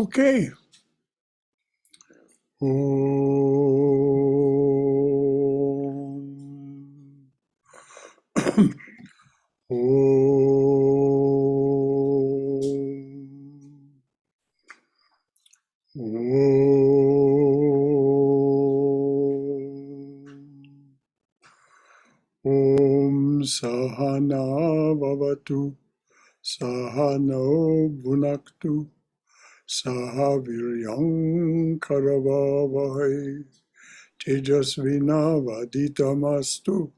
Okay. Om Sahana Vavatu Sahano Bhunaktu Sahaviryam Karavavahai Tejasvinavaditamastu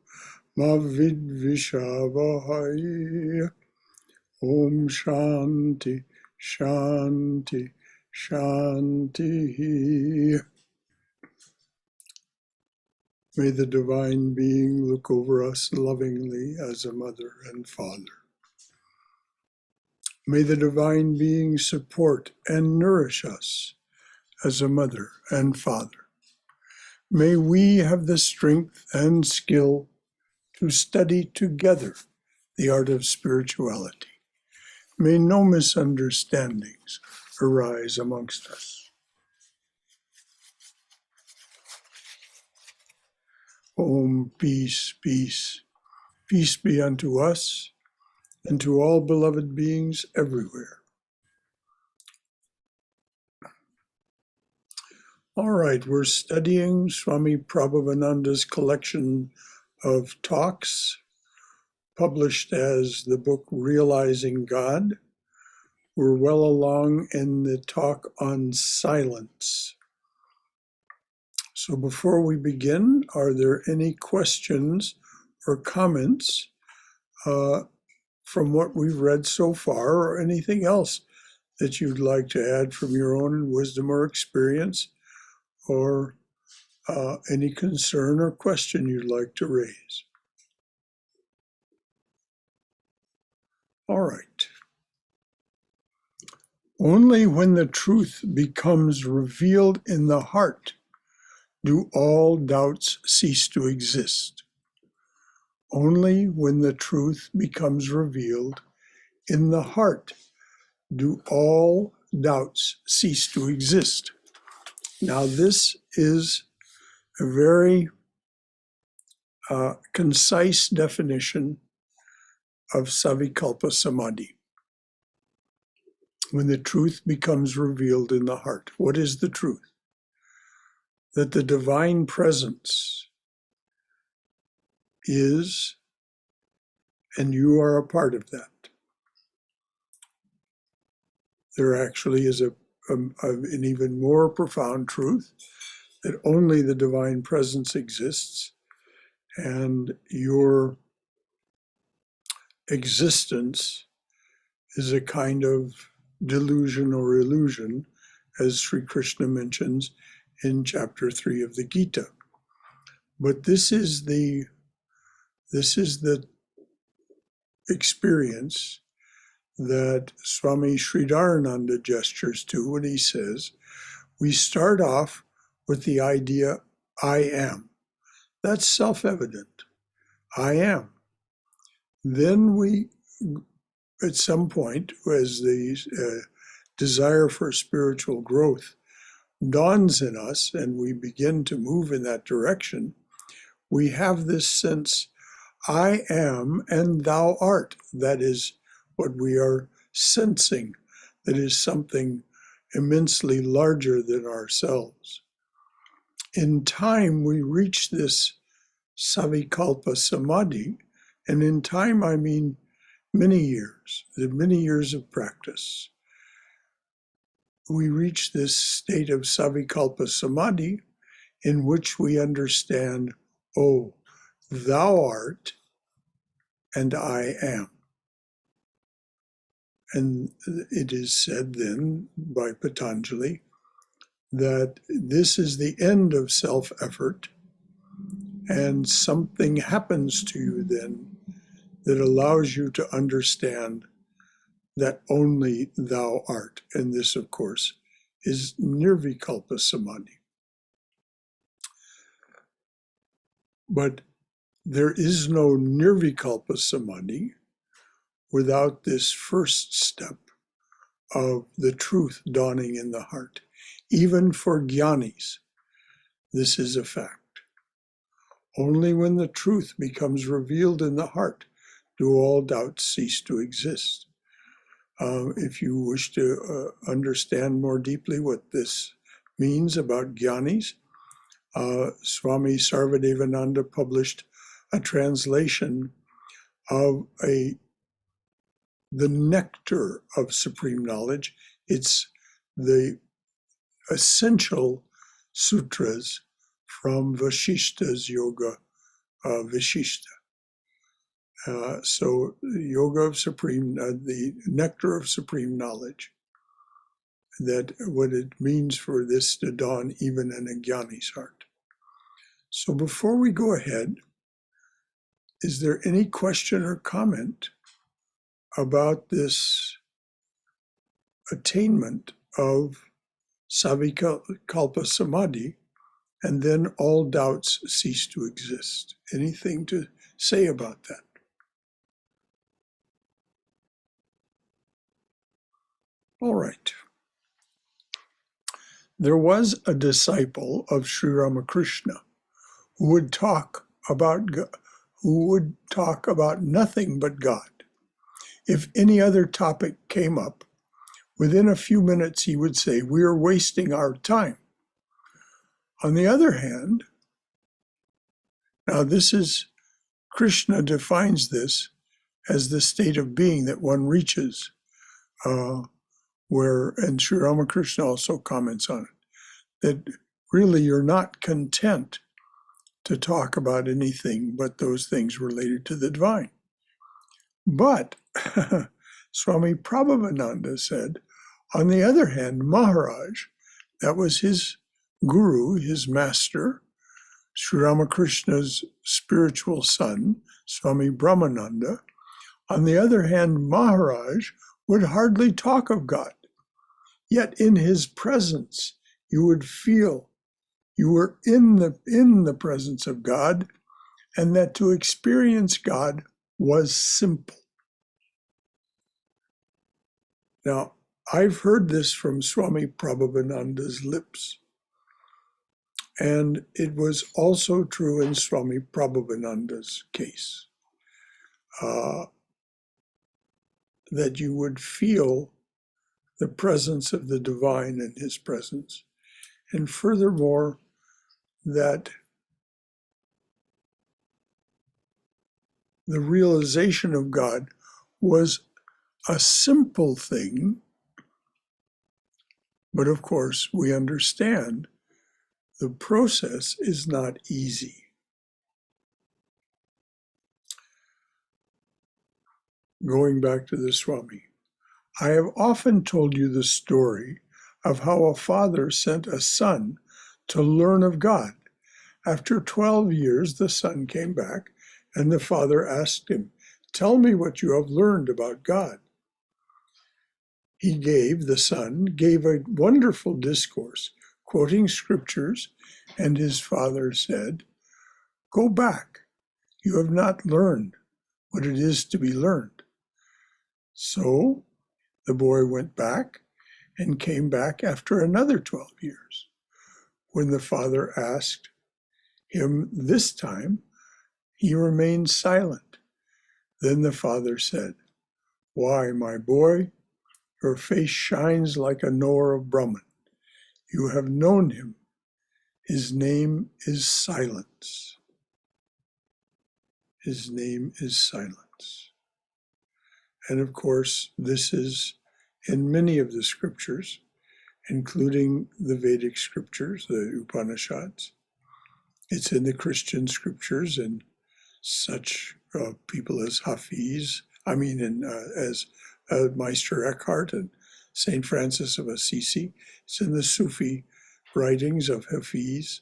Mavidvishavahai. Om Shanti Shanti Shanti. May the Divine Being look over us lovingly as a mother and father. May the Divine Being support and nourish us as a mother and father. May we have the strength and skill to study together the art of spirituality. May no misunderstandings arise amongst us. Om, peace, peace. Peace be unto us and to all beloved beings everywhere. All right, we're studying Swami Prabhavananda's collection of talks, published as the book Realizing God. We're well along in the talk on silence. So before we begin, are there any questions or comments from what we've read so far, or anything else that you'd like to add from your own wisdom or experience, or any concern or question you'd like to raise? All right. Only when the truth becomes revealed in the heart do all doubts cease to exist. Only when the truth becomes revealed in the heart do all doubts cease to exist. Now, this is a very concise definition of Savikalpa Samadhi. When the truth becomes revealed in the heart. What is the truth? That the divine presence is, and you are a part of that. There actually is an even more profound truth, that only the divine presence exists, and your existence is a kind of delusion or illusion, as Sri Krishna mentions in chapter 3 of the Gita. But this is the experience that Swami Sridharananda gestures to when he says, we start off with the idea, I am. That's self-evident. I am. Then we, at some point, as the desire for spiritual growth dawns in us and we begin to move in that direction, we have this sense, I am and thou art. That is what we are sensing. That is something immensely larger than ourselves. In time, we reach this Savikalpa Samadhi, and in time I mean many years, the many years of practice. We reach this state of Savikalpa Samadhi in which we understand, oh, thou art and I am. And it is said then by Patanjali that this is the end of self-effort, and something happens to you then that allows you to understand that only thou art. And this, of course, is Nirvikalpa Samadhi. But there is no Nirvikalpa Samadhi without this first step of the truth dawning in the heart. Even for jnanis, this is a fact. Only when the truth becomes revealed in the heart do all doubts cease to exist. If you wish to understand more deeply what this means about jnanis, Swami Sarvadevananda published a translation of the Nectar of Supreme Knowledge. It's the essential sutras from Vasishta's Yoga Vishishta. So Yoga of Supreme, the Nectar of Supreme Knowledge, that what it means for this to dawn even in a jnani's heart. So before we go ahead, is there any question or comment about this attainment of Savikalpa Samadhi, and then all doubts cease to exist? Anything to say about that? All right. There was a disciple of Sri Ramakrishna who would talk about nothing but God. If any other topic came up, within a few minutes he would say, "We are wasting our time." On the other hand, now this is, Krishna defines this as the state of being that one reaches, and Sri Ramakrishna also comments on it, that really you're not content to talk about anything but those things related to the divine. But Swami Prabhavananda said, on the other hand, Maharaj, that was his guru, his master, Sri Ramakrishna's spiritual son, Swami Brahmananda. On the other hand, Maharaj would hardly talk of God. Yet in his presence, you would feel you were in the presence of God, and that to experience God was simple. Now, I've heard this from Swami Prabhavananda's lips, and it was also true in Swami Prabhavananda's case, that you would feel the presence of the divine in his presence, and furthermore, that the realization of God was a simple thing, but of course we understand the process is not easy. Going back to the Swami, I have often told you the story of how a father sent a son to learn of God. After 12 years, the son came back, and the father asked him, "Tell me what you have learned about God." The son gave a wonderful discourse, quoting scriptures, and his father said, "Go back. You have not learned what it is to be learned." So the boy went back and came back after another 12 years. When the father asked him this time, he remained silent. Then the father said, "Why, my boy, your face shines like a knower of Brahman. You have known him. His name is silence." His name is silence. And of course, this is in many of the scriptures, including the Vedic scriptures, the Upanishads. It's in the Christian scriptures, and such people as as Meister Eckhart and St. Francis of Assisi. It's in the Sufi writings of Hafiz.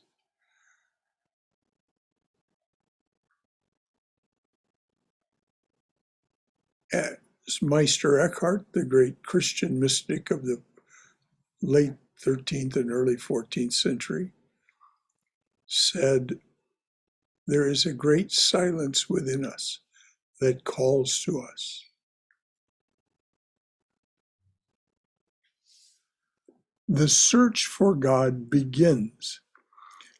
Meister Eckhart, the great Christian mystic of the late 13th and early 14th century, said, "There is a great silence within us that calls to us." The search for God begins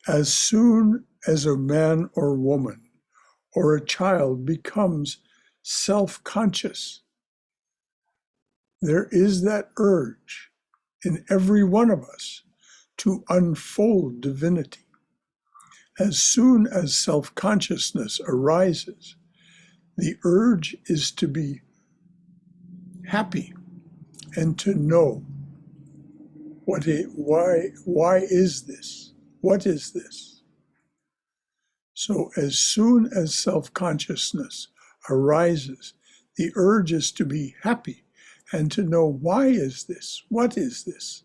as soon as a man or woman or a child becomes self-conscious. There is that urge in every one of us to unfold divinity. As soon as self-consciousness arises, the urge is to be happy and to know why is this? What is this? So as soon as self-consciousness arises, the urge is to be happy and to know why is this? What is this?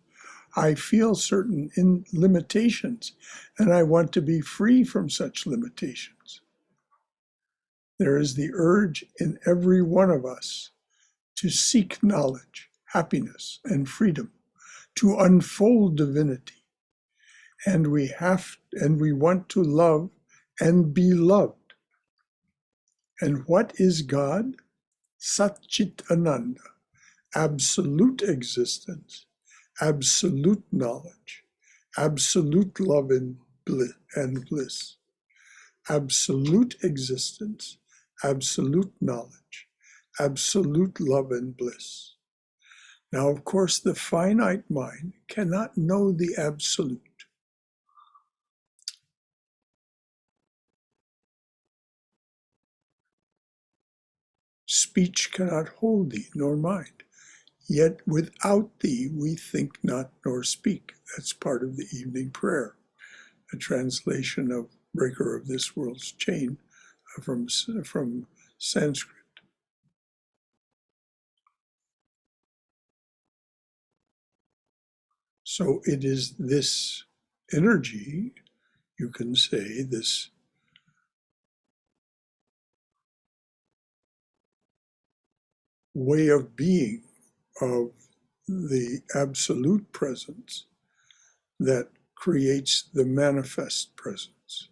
I feel certain limitations and I want to be free from such limitations. There is the urge in every one of us to seek knowledge, happiness, and freedom, to unfold divinity. And we want to love and be loved. And what is God? Sat-Chit Ananda, absolute existence, absolute knowledge, absolute love and bliss, absolute existence, absolute knowledge, absolute love and bliss. Now, of course, the finite mind cannot know the absolute. Speech cannot hold thee, nor mind. Yet without thee we think not nor speak. That's part of the evening prayer, a translation of Breaker of This World's Chain from Sanskrit. So it is this energy, you can say, this way of being of the absolute presence that creates the manifest presence.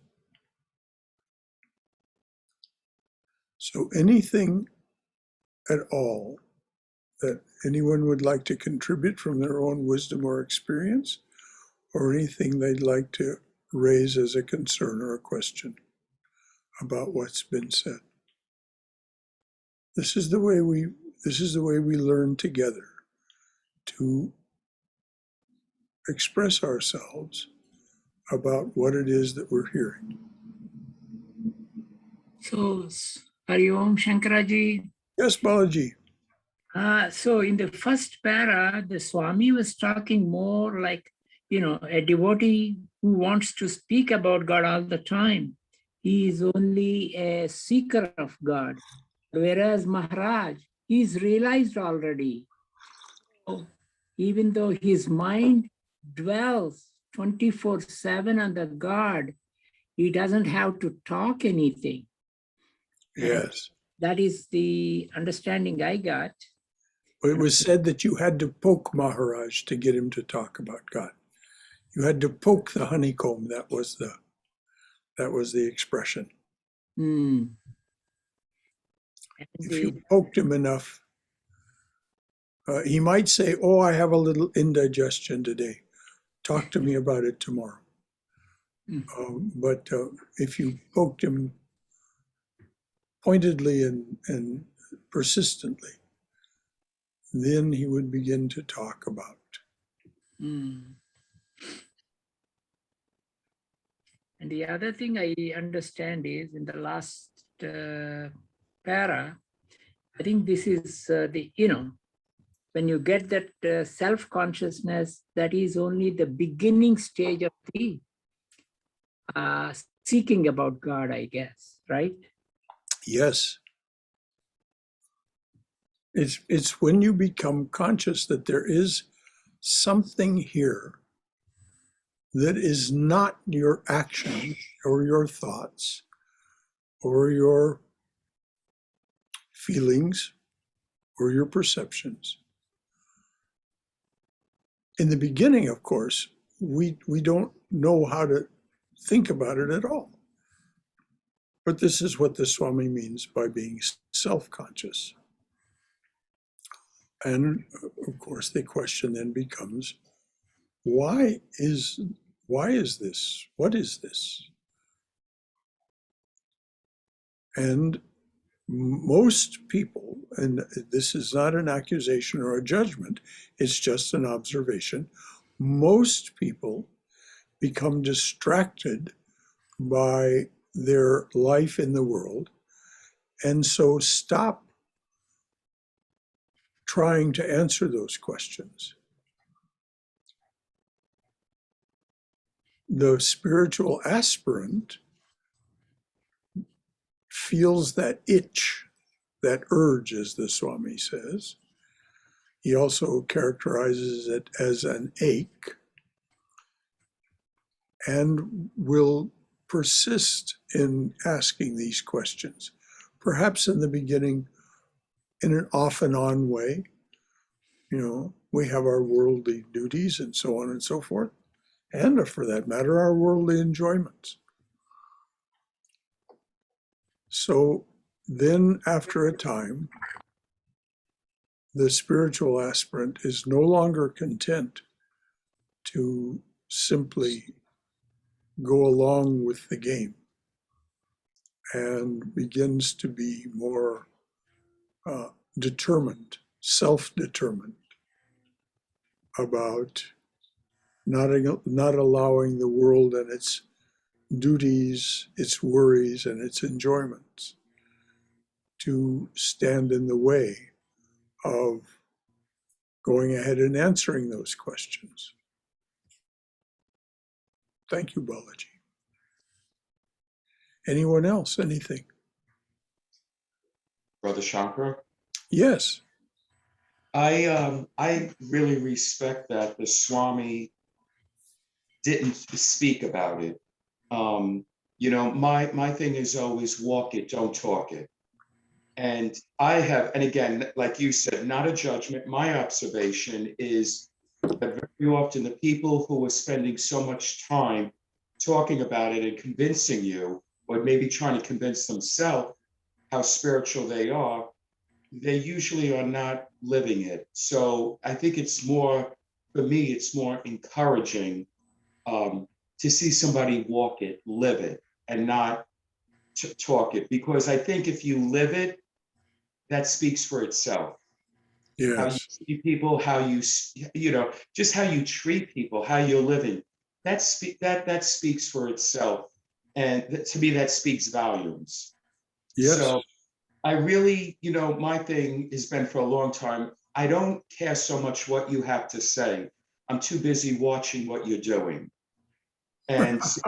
So anything at all that anyone would like to contribute from their own wisdom or experience, or anything they'd like to raise as a concern or a question about what's been said. This is the way we learn together to express ourselves about what it is that we're hearing. So, Hari Om Shankaraji. Yes, Balaji. So in the first para, the Swami was talking more like, a devotee who wants to speak about God all the time. He is only a seeker of God. Whereas Maharaj, he's realized already. So even though his mind dwells 24/7 on the God, he doesn't have to talk anything. Yes. That is the understanding I got. It was said that you had to poke Maharaj to get him to talk about God. You had to poke the honeycomb. That was the expression. If you poked him enough, he might say, "Oh, I have a little indigestion today. Talk to me about it tomorrow." But if you poked him pointedly and persistently, then he would begin to talk about. And the other thing I understand is in the last para, I think this is when you get that self-consciousness, that is only the beginning stage of the seeking about God, I guess, right? Yes. It's when you become conscious that there is something here that is not your actions or your thoughts or your feelings or your perceptions. In the beginning, of course, we don't know how to think about it at all. But this is what the Swami means by being self-conscious. And of course, the question then becomes, why is this? What is this? And most people, and this is not an accusation or a judgment, it's just an observation, most people become distracted by their life in the world and so stop trying to answer those questions. The spiritual aspirant feels that itch, that urge, as the Swami says. He also characterizes it as an ache and will persist in asking these questions, perhaps in the beginning in an off and on way. You know, we have our worldly duties and so on and so forth, and for that matter, our worldly enjoyments. So then, after a time, the spiritual aspirant is no longer content to simply go along with the game and begins to be more determined, self-determined about not allowing the world and its duties, its worries, and its enjoyments to stand in the way of going ahead and answering those questions. Thank you, Balaji. Anyone else? Anything? Brother Shankara? Yes. I really respect that the Swami didn't speak about it. You know, my thing is always walk it, don't talk it. And I have, and again, like you said, not a judgment. My observation is that very often the people who are spending so much time talking about it and convincing you, or maybe trying to convince themselves how spiritual they are, they usually are not living it. So I think it's more, for me, it's more encouraging to see somebody walk it, live it, and not talk it. Because I think if you live it, that speaks for itself. How you Yes. see people, how you know, just how you treat people, how you're living, that speaks for itself. And to me, that speaks volumes. Yes. So I really, you know, my thing has been for a long time, I don't care so much what you have to say. I'm too busy watching what you're doing. And so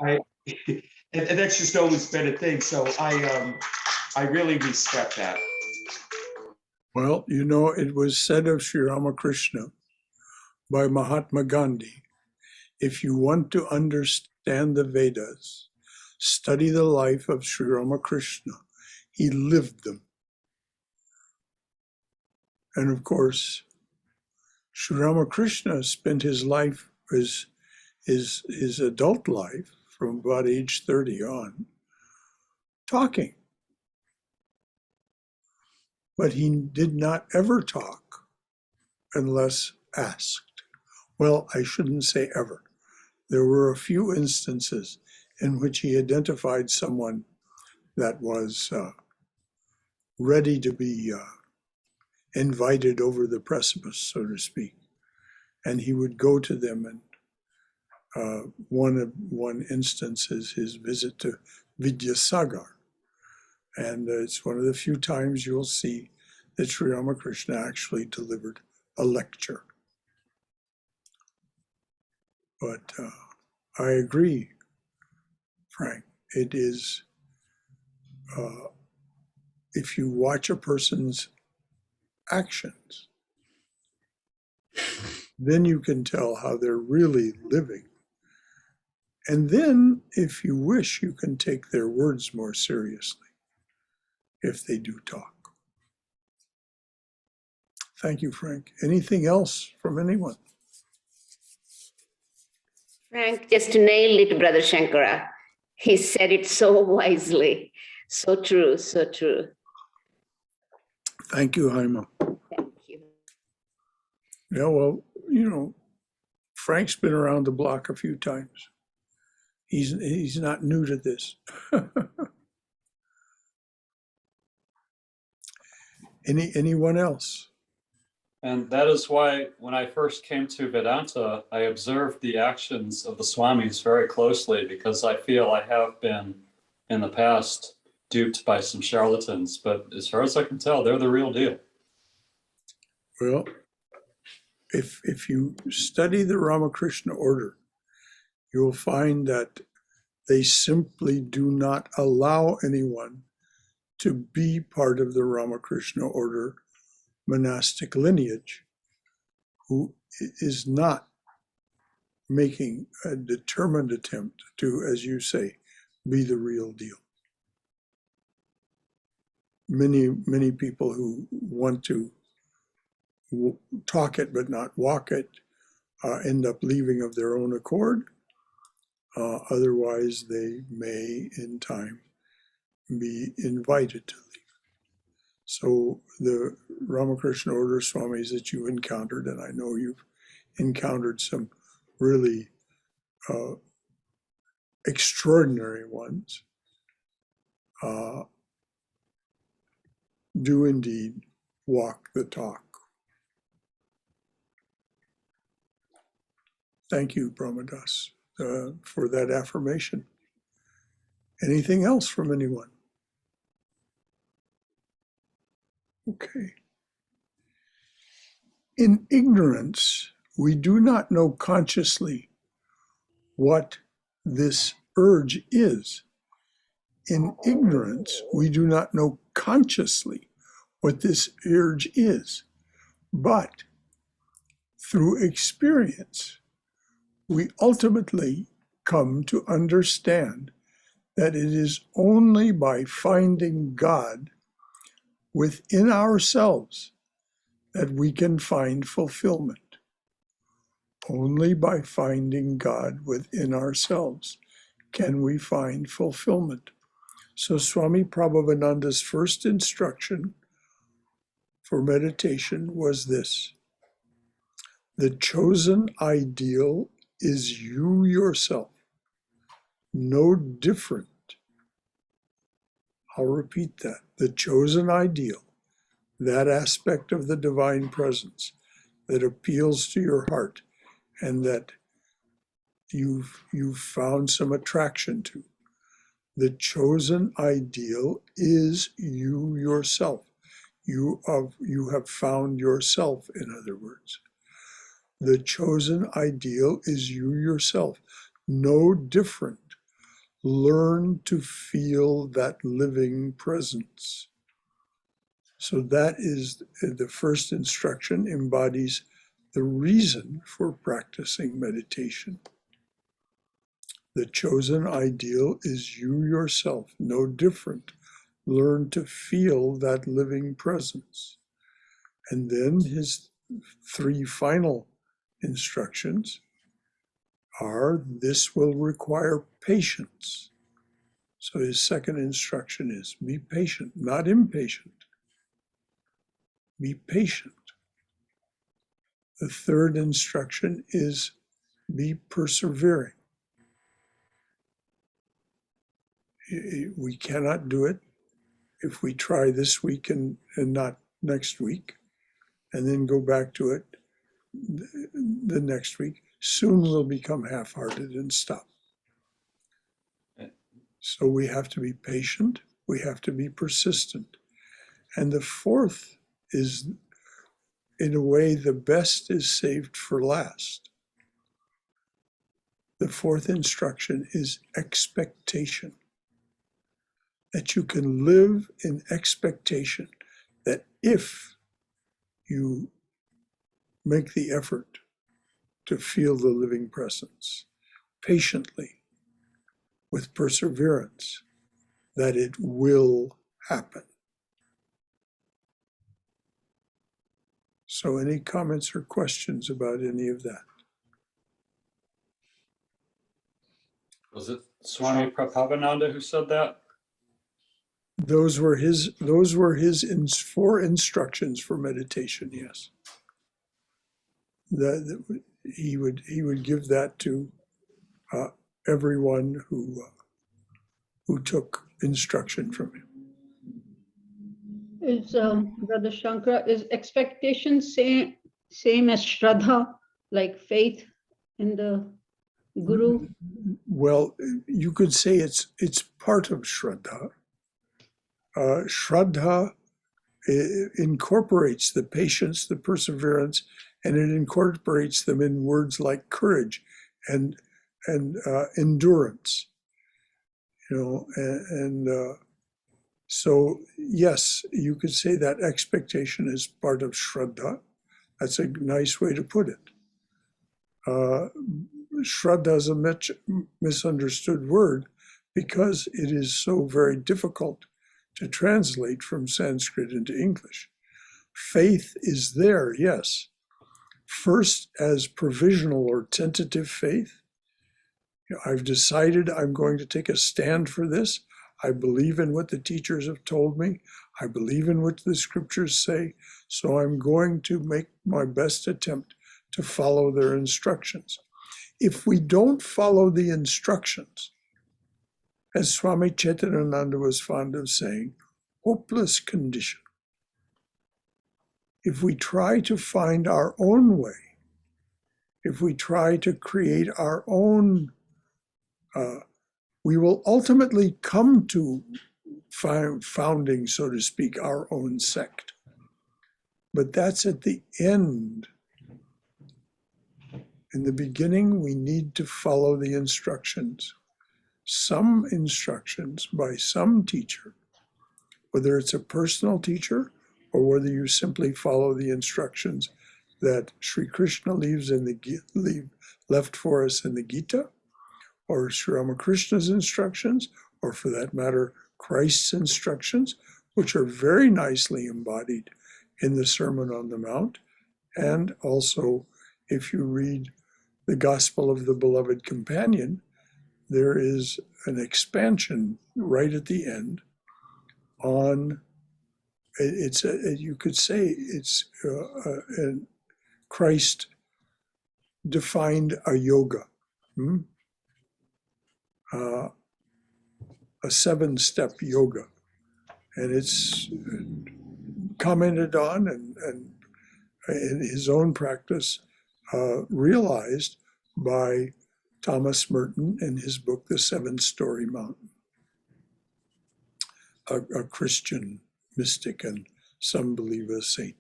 I, and that's just always been a thing. So I really respect that. Well, you know, it was said of Sri Ramakrishna by Mahatma Gandhi, if you want to understand the Vedas, study the life of Sri Ramakrishna. He lived them. And of course, Sri Ramakrishna spent his life, his adult life, from about age 30 on, talking. But he did not ever talk unless asked. Well, I shouldn't say ever. There were a few instances in which he identified someone that was ready to be invited over the precipice, so to speak. And he would go to them, and one instance is his visit to Vidyasagar. And it's one of the few times you'll see that Sri Ramakrishna actually delivered a lecture. But I agree, Frank. It is, if you watch a person's actions, then you can tell how they're really living. And then, if you wish, you can take their words more seriously if they do talk. Thank you, Frank. Anything else from anyone? Frank just nailed it, Brother Shankara. He said it so wisely. So true, so true. Thank you, Haima. Thank you. Yeah, well, you know, Frank's been around the block a few times. He's not new to this. Anyone else? And that is why when I first came to Vedanta, I observed the actions of the Swamis very closely, because I feel I have been in the past duped by some charlatans. But as far as I can tell, they're the real deal. Well, if you study the Ramakrishna order, you'll find that they simply do not allow anyone to be part of the Ramakrishna order monastic lineage who is not making a determined attempt to, as you say, be the real deal. Many people who want to talk it but not walk it end up leaving of their own accord. Otherwise, they may, in time, be invited to leave. So the Ramakrishna order Swamis that you encountered, and I know you've encountered some really extraordinary ones, do indeed walk the talk. Thank you, Brahmadas, for that affirmation. Anything else from anyone? Okay. In ignorance, we do not know consciously what this urge is. In ignorance, we do not know consciously what this urge is. But through experience, we ultimately come to understand that it is only by finding God within ourselves that we can find fulfillment. Only by finding God within ourselves can we find fulfillment. So Swami Prabhavananda's first instruction for meditation was this: the chosen ideal is you yourself, no different. I'll repeat that. The chosen ideal, that aspect of the divine presence that appeals to your heart and that you've found some attraction to. The chosen ideal is you yourself. You have found yourself, in other words. The chosen ideal is you yourself, no different. Learn to feel that living presence. So that is the first instruction, embodies the reason for practicing meditation. The chosen ideal is you yourself, no different. Learn to feel that living presence. And then his three final instructions are, this will require patience. So his second instruction is, be patient, not impatient. Be patient. The third instruction is, be persevering. We cannot do it if we try this week and not next week, and then go back to it the next week. Soon we'll become half-hearted and stop. So we have to be patient, we have to be persistent. And the fourth is, in a way, the best is saved for last. The fourth instruction is expectation. That you can live in expectation that if you make the effort to feel the living presence patiently, with perseverance, that it will happen. So any comments or questions about any of that? Was it Swami Prabhavananda who said that? Those were his four instructions for meditation, yes. he would give that to everyone who took instruction from him. Is Brother Shankara, is expectation same as Shraddha, like faith in the Guru? Well, you could say it's part of Shraddha. Shraddha incorporates the patience, the perseverance, and it incorporates them in words like courage and endurance. So yes, you could say that expectation is part of Shraddha. That's a nice way to put it. Shraddha is a misunderstood word because it is so very difficult to translate from Sanskrit into English. Faith is there, yes. First as provisional or tentative faith. I've decided I'm going to take a stand for this. I believe in what the teachers have told me. I believe in what the scriptures say. So I'm going to make my best attempt to follow their instructions. If we don't follow the instructions, as Swami Chaitananda was fond of saying, hopeless condition. If we try to find our own way, if we try to create our own, we will ultimately come to founding, so to speak, our own sect. But that's at the end. In the beginning, we need to follow the instructions. Some instructions by some teacher, whether it's a personal teacher or whether you simply follow the instructions that Sri Krishna left for us in the Gita, or Sri Ramakrishna's instructions, or for that matter, Christ's instructions, which are very nicely embodied in the Sermon on the Mount. And also, if you read the Gospel of the Beloved Companion, there is an expansion right at the end on, you could say it's Christ defined a yoga, a 7-step yoga. And it's commented on and in his own practice realized by Thomas Merton in his book, The 7-Story Mountain, a Christian mystic and some believe a saint.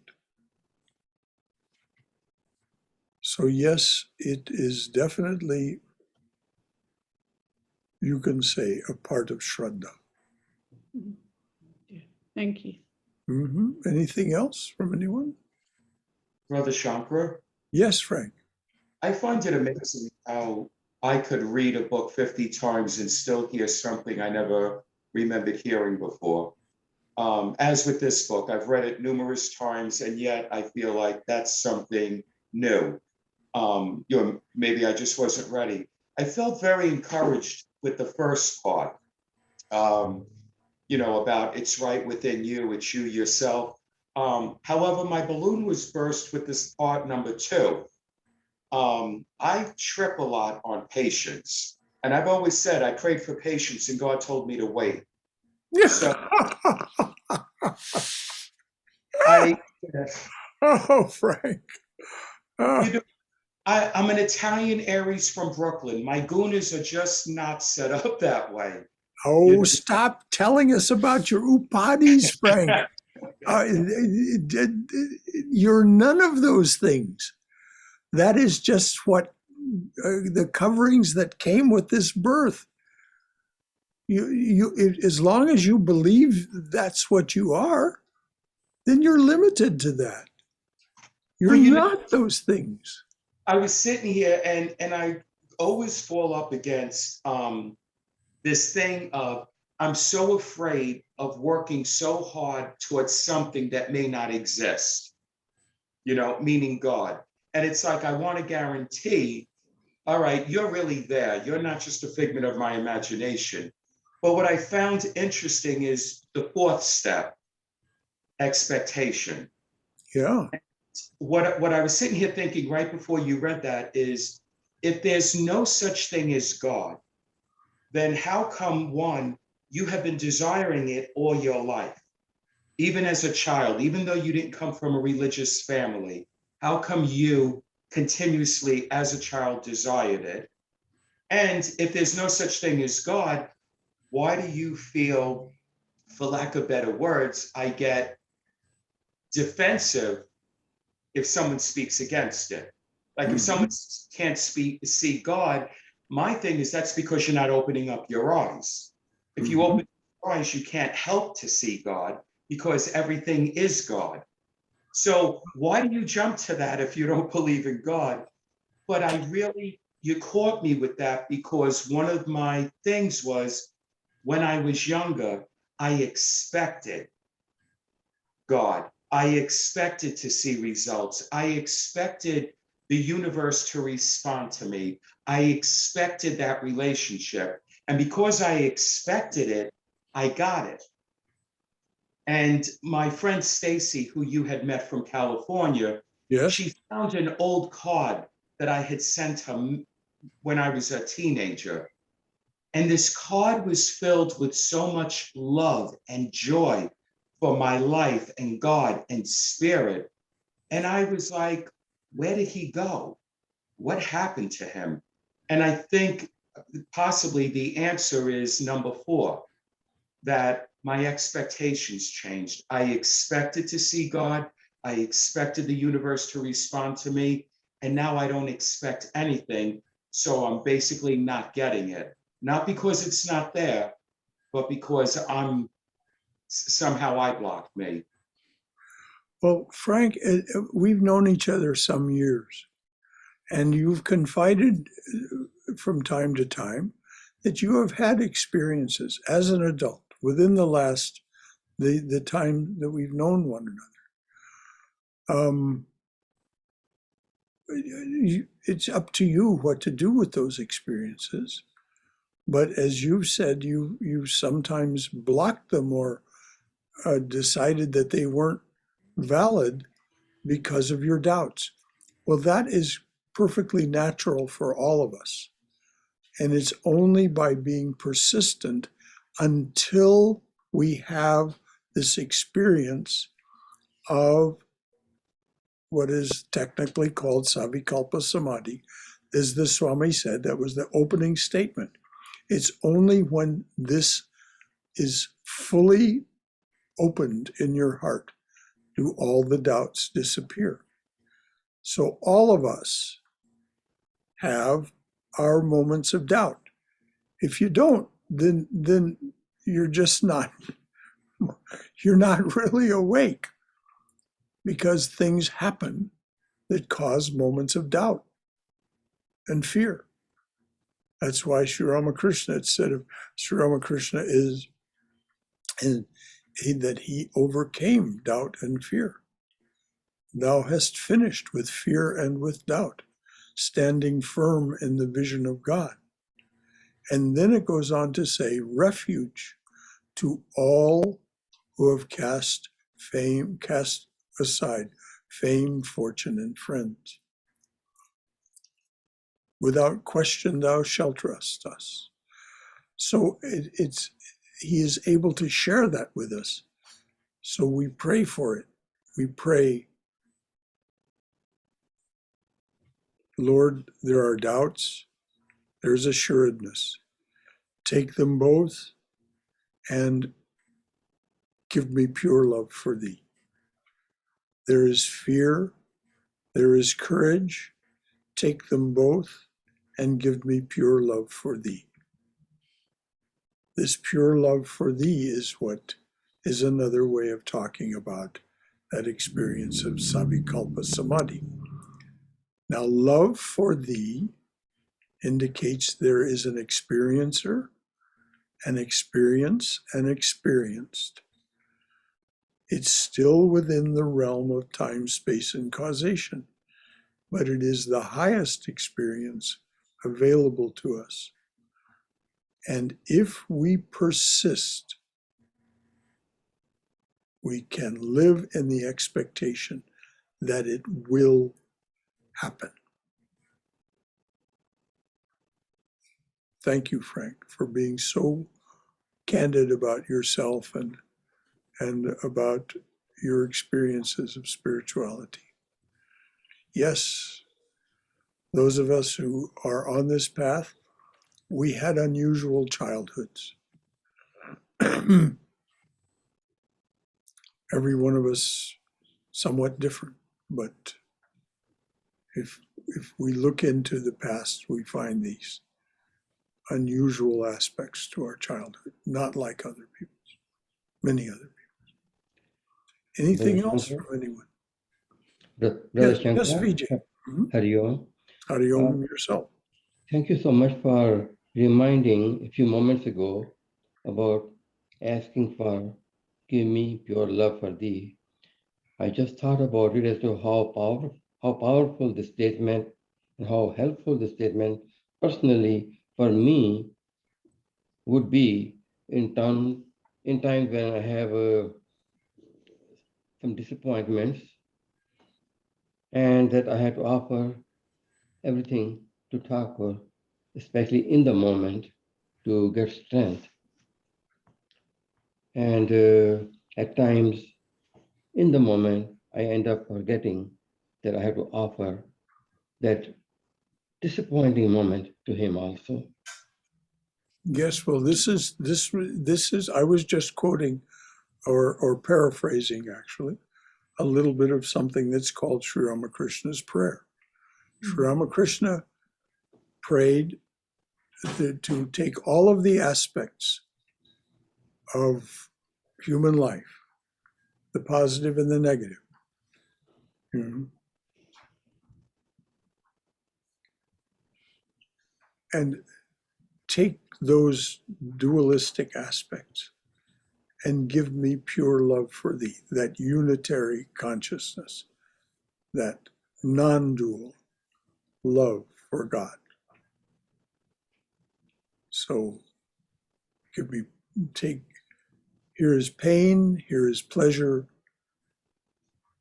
So yes, it is definitely, you can say, a part of Shraddha. Thank you. Anything else from anyone? Brother Shankara, Yes, Frank. I find it amazing how I could read a book 50 times and still hear something I never remembered hearing before. As with this book, I've read it numerous times, and yet I feel like that's something new. Maybe I just wasn't ready. I felt very encouraged with the first part, about it's right within you, it's you yourself. However, my balloon was burst with this part number 2. I trip a lot on patience. And I've always said I prayed for patience and God told me to wait. So Oh, Frank. I'm an Italian Aries from Brooklyn. My Gunas are just not set up that way. Oh, stop telling us about your upadhis, Frank. You're none of those things. That is just what the coverings that came with this birth. As long as you believe that's what you are, then you're limited to that. You're not those things. I was sitting here and I always fall up against this thing of I'm so afraid of working so hard towards something that may not exist, meaning God. And it's like, I want to guarantee, all right, you're really there. You're not just a figment of my imagination. But what I found interesting is the 4th step, expectation. Yeah. what I was sitting here thinking right before you read that is, if there's no such thing as God, then how come, one, you have been desiring it all your life, even as a child, even though you didn't come from a religious family, how come you continuously as a child desired it? And if there's no such thing as God, why do you feel, for lack of better words, I get defensive if someone speaks against it? Like if someone can't see God, my thing is that's because you're not opening up your eyes. If you open your eyes, you can't help to see God because everything is God. So why do you jump to that if you don't believe in God? But you caught me with that because one of my things was when I was younger, I expected God. I expected to see results. I expected the universe to respond to me. I expected that relationship. And because I expected it, I got it. And my friend Stacy, who you had met from California, Yes. she found an old card that I had sent her when I was a teenager. And this card was filled with so much love and joy for my life and God and spirit. And I was like, where did he go? What happened to him? And I think possibly the answer is number 4, that my expectations changed. I expected to see God. I expected the universe to respond to me. And now I don't expect anything. So I'm basically not getting it. Not because it's not there, but because somehow I blocked me. Well, Frank, we've known each other some years, and you've confided from time to time that you have had experiences as an adult within the time that we've known one another. It's up to you what to do with those experiences. But as you've said, you sometimes blocked them or decided that they weren't valid because of your doubts. Well, that is perfectly natural for all of us. And it's only by being persistent until we have this experience of what is technically called Savikalpa Samadhi. As the Swami said, that was the opening statement. It's only when this is fully opened in your heart do all the doubts disappear. So all of us have our moments of doubt. If you don't, then you're just not, you're not really awake, because things happen that cause moments of doubt and fear. That's why Sri Ramakrishna said of Sri Ramakrishna is that he overcame doubt and fear. Thou hast finished with fear and with doubt, standing firm in the vision of God. And then it goes on to say, refuge to all who have cast aside fame, fortune, and friends. Without question, thou shalt trust us. So he is able to share that with us. So we pray for it. We pray, Lord, there are doubts, there's assuredness. Take them both and give me pure love for thee. There is fear, there is courage. Take them both and give me pure love for thee. This pure love for thee is what is another way of talking about that experience of Savikalpa Samadhi. Now, love for thee indicates there is an experiencer, an experience, and experienced. It's still within the realm of time, space, and causation, but it is the highest experience available to us. And if we persist, we can live in the expectation that it will happen. Thank you, Frank, for being so candid about yourself and about your experiences of spirituality. Yes, those of us who are on this path, we had unusual childhoods. Every one of us somewhat different, but if we look into the past, we find these unusual aspects to our childhood, not like other people's, many other people. Anything Brother else Shankara? from anyone? Brother Yes, Shankara? Vijay. Mhm. Hari Om. Hariom yourself. Thank you so much for reminding a few moments ago about asking for give me pure love for thee. I just thought about it as to how powerful this statement and how helpful this statement personally for me would be in times when I have some disappointments and that I had to offer everything to Thakur, especially in the moment, to get strength. And at times, in the moment, I end up forgetting that I have to offer that disappointing moment to him also. Yes, well, this is. I was just quoting or paraphrasing actually a little bit of something that's called Sri Ramakrishna's prayer. Sri Ramakrishna prayed to take all of the aspects of human life, the positive and the negative, and take those dualistic aspects and give me pure love for thee, that unitary consciousness, that non-dual love for God. So here is pain, here is pleasure,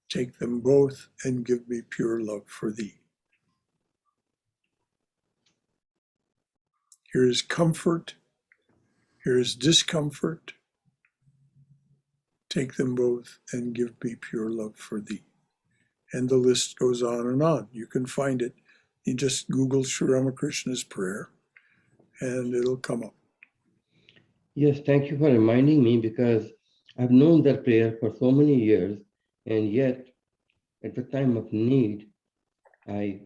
take them both and give me pure love for thee. Here is comfort, here is discomfort, take them both and give me pure love for thee. And the list goes on and on. You can find it. You just Google Sri Ramakrishna's prayer and it'll come up. Yes, thank you for reminding me because I've known that prayer for so many years, and yet at the time of need, I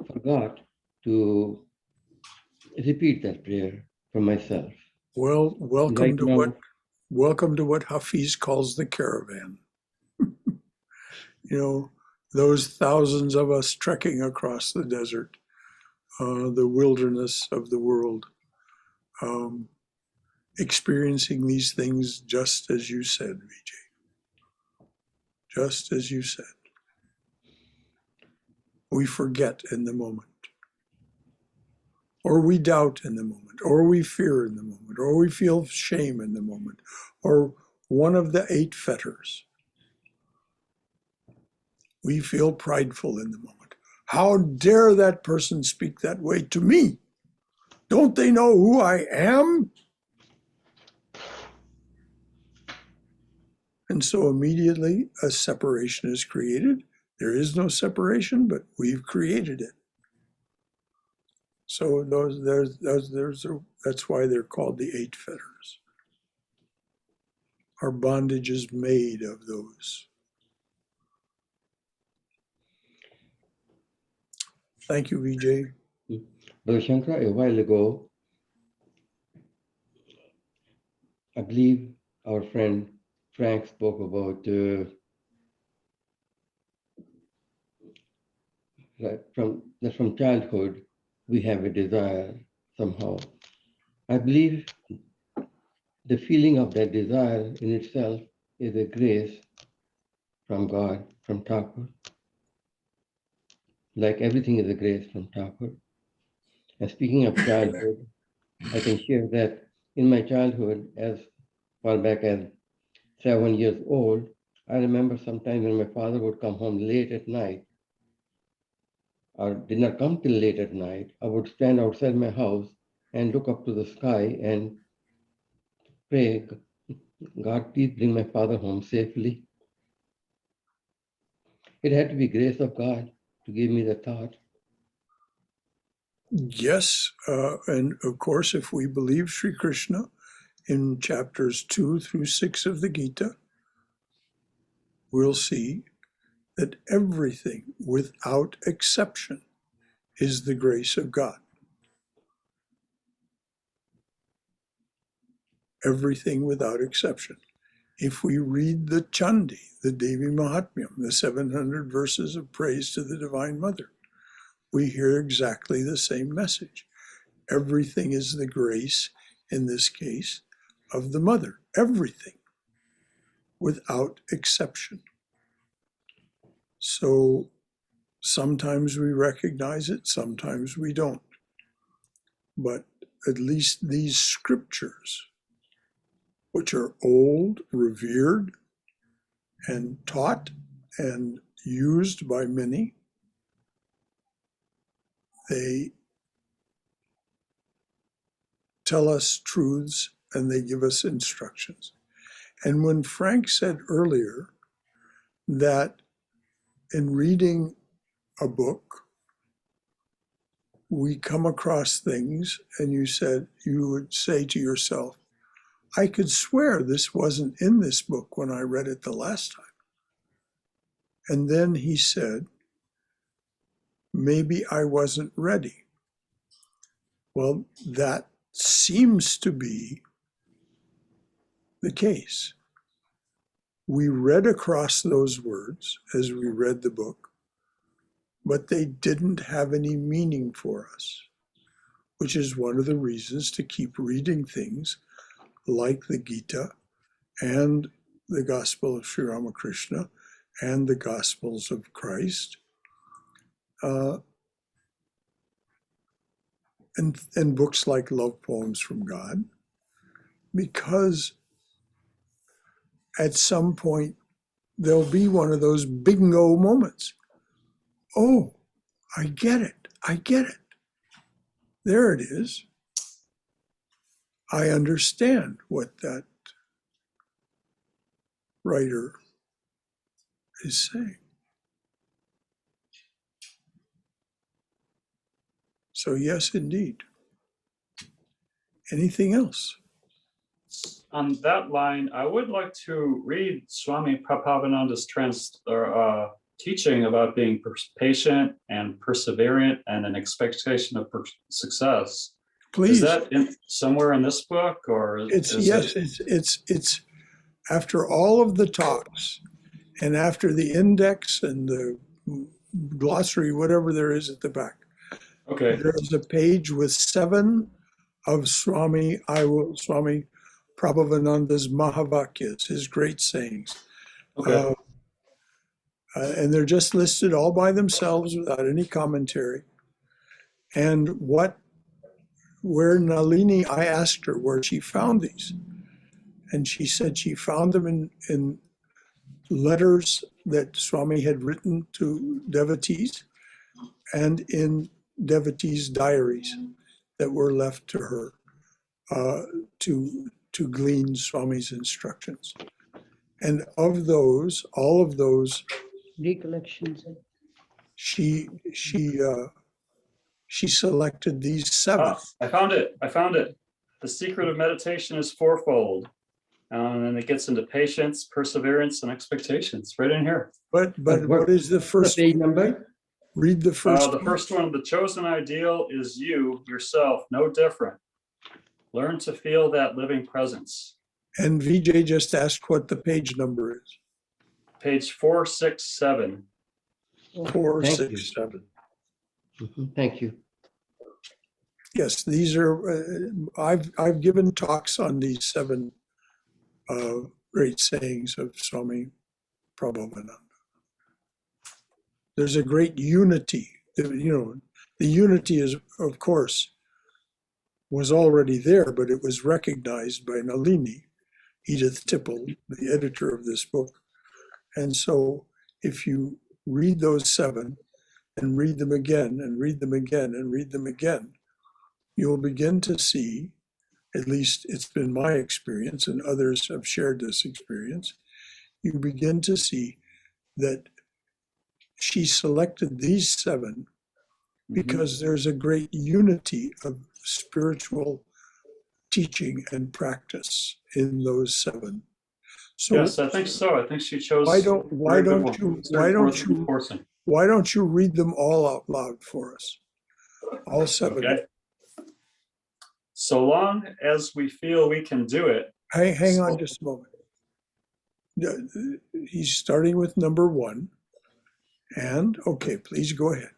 forgot to repeat that prayer for myself. Well, welcome Right now, to what Hafiz calls the caravan. Those thousands of us trekking across the desert, the wilderness of the world, experiencing these things just as you said, Vijay. Just as you said. We forget in the moment. Or we doubt in the moment, or we fear in the moment, or we feel shame in the moment, or one of the 8 fetters. We feel prideful in the moment. How dare that person speak that way to me? Don't they know who I am? And so immediately a separation is created. There is no separation, but we've created it. So that's why they're called the 8 fetters. Our bondage is made of those. Thank you, Vijay. Brother Shankara, a while ago, I believe our friend Frank spoke about from childhood we have a desire somehow. I believe the feeling of that desire in itself is a grace from God, from Thakur. Like everything is a grace from Thakur. And speaking of childhood, I can share that in my childhood, as far back as 7 years old, I remember sometimes when my father would come home late at night, or did not come till late at night, I would stand outside my house and look up to the sky and pray, God, please bring my father home safely. It had to be grace of God to give me the thought. Yes, and of course, if we believe Sri Krishna in chapters 2 through 6 of the Gita, we'll see that everything without exception is the grace of God. Everything without exception. If we read the Chandi, the Devi Mahatmyam, the 700 verses of praise to the Divine Mother, we hear exactly the same message. Everything is the grace, in this case, of the Mother. Everything, without exception. So sometimes we recognize it, sometimes we don't. But at least these scriptures, which are old, revered, and taught and used by many, they tell us truths and they give us instructions. And when Frank said earlier that in reading a book, we come across things, and you would say to yourself, I could swear this wasn't in this book when I read it the last time. And then he said, maybe I wasn't ready. Well, that seems to be the case. We read across those words as we read the book, but they didn't have any meaning for us, which is one of the reasons to keep reading things like the Gita and the Gospel of Sri Ramakrishna and the Gospels of Christ, and books like Love Poems from God, because at some point there'll be one of those bingo moments. Oh, I get it. I get it. There it is. I understand what that writer is saying. So yes, indeed. Anything else? On that line, I would like to read Swami Prabhavananda's teaching about being patient and perseverant and an expectation of success. Please. Is that somewhere in this book, or it's after all of the talks and after the index and the glossary, whatever there is at the back. Okay. There's a page with 7 of Swami Prabhavananda's Mahavakyas, his great sayings. Okay. And they're just listed all by themselves without any commentary. And where Nalini, I asked her where she found these. And she said she found them in letters that Swami had written to devotees and in devotees' diaries that were left to her to glean Swami's instructions. And of those, all of those recollections, she selected these 7. I found it. The secret of meditation is fourfold. And then it gets into patience, perseverance, and expectations right in here. But what is the first page number? Read the first The first one, the chosen ideal is you, yourself, no different. Learn to feel that living presence. And Vijay just asked what the page number is. Page 467. 467. Thank you. Yes, these are, I've given talks on these 7 great sayings of Swami Prabhavananda. There's a great unity. The unity is, of course, was already there, but it was recognized by Nalini, Edith Tipple, the editor of this book, And so if you read those 7 and read them again and read them again and read them again, you'll begin to see, at least it's been my experience and others have shared this experience, you begin to see that she selected these 7 because there's a great unity of spiritual teaching and practice in those 7. So Yes, I think so. I think she chose why very good don't ones. you It's very worth enforcing. why don't you read them all out loud for us? All 7. Okay. So long as we feel we can do it. Hang on just a moment. He's starting with number 1. And okay, please go ahead.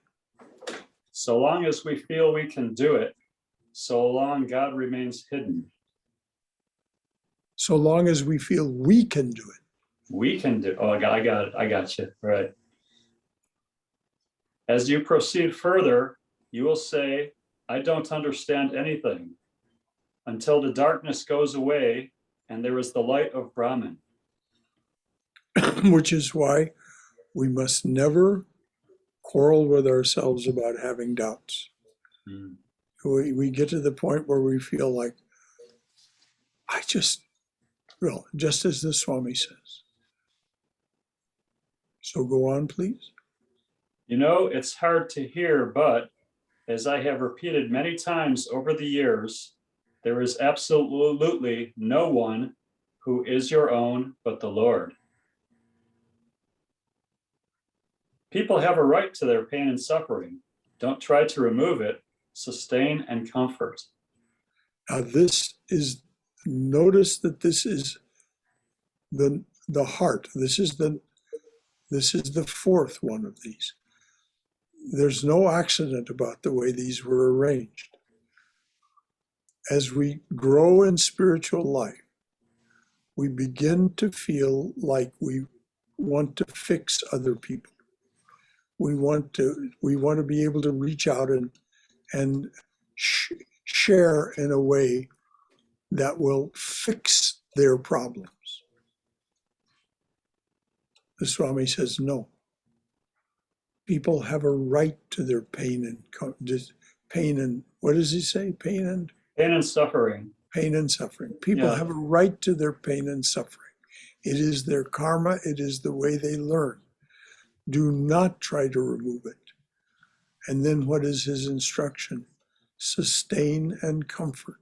So long as we feel we can do it, so long God remains hidden. So long as we feel we can do it. We can do. Oh, I got it. I got you. Right. As you proceed further, you will say, I don't understand anything, until the darkness goes away and there is the light of Brahman. Which is why we must never quarrel with ourselves about having doubts. Mm. We get to the point where we feel like, well, just as the Swami says. So go on, please. You know, it's hard to hear, but as I have repeated many times over the years, there is absolutely no one who is your own but the Lord. People have a right to their pain and suffering. Don't try to remove it. Sustain and comfort. Now notice that this is the heart. This is the 4th one of these. There's no accident about the way these were arranged. As we grow in spiritual life, we begin to feel like we want to fix other people. We want to be able to reach out and share in a way that will fix their problems. The Swami says no. People have a right to their pain and what does he say? Pain and Suffering. Pain and suffering. People have a right to their pain and suffering. It is their karma. It is the way they learn. Do not try to remove it. And then what is his instruction? Sustain and comfort.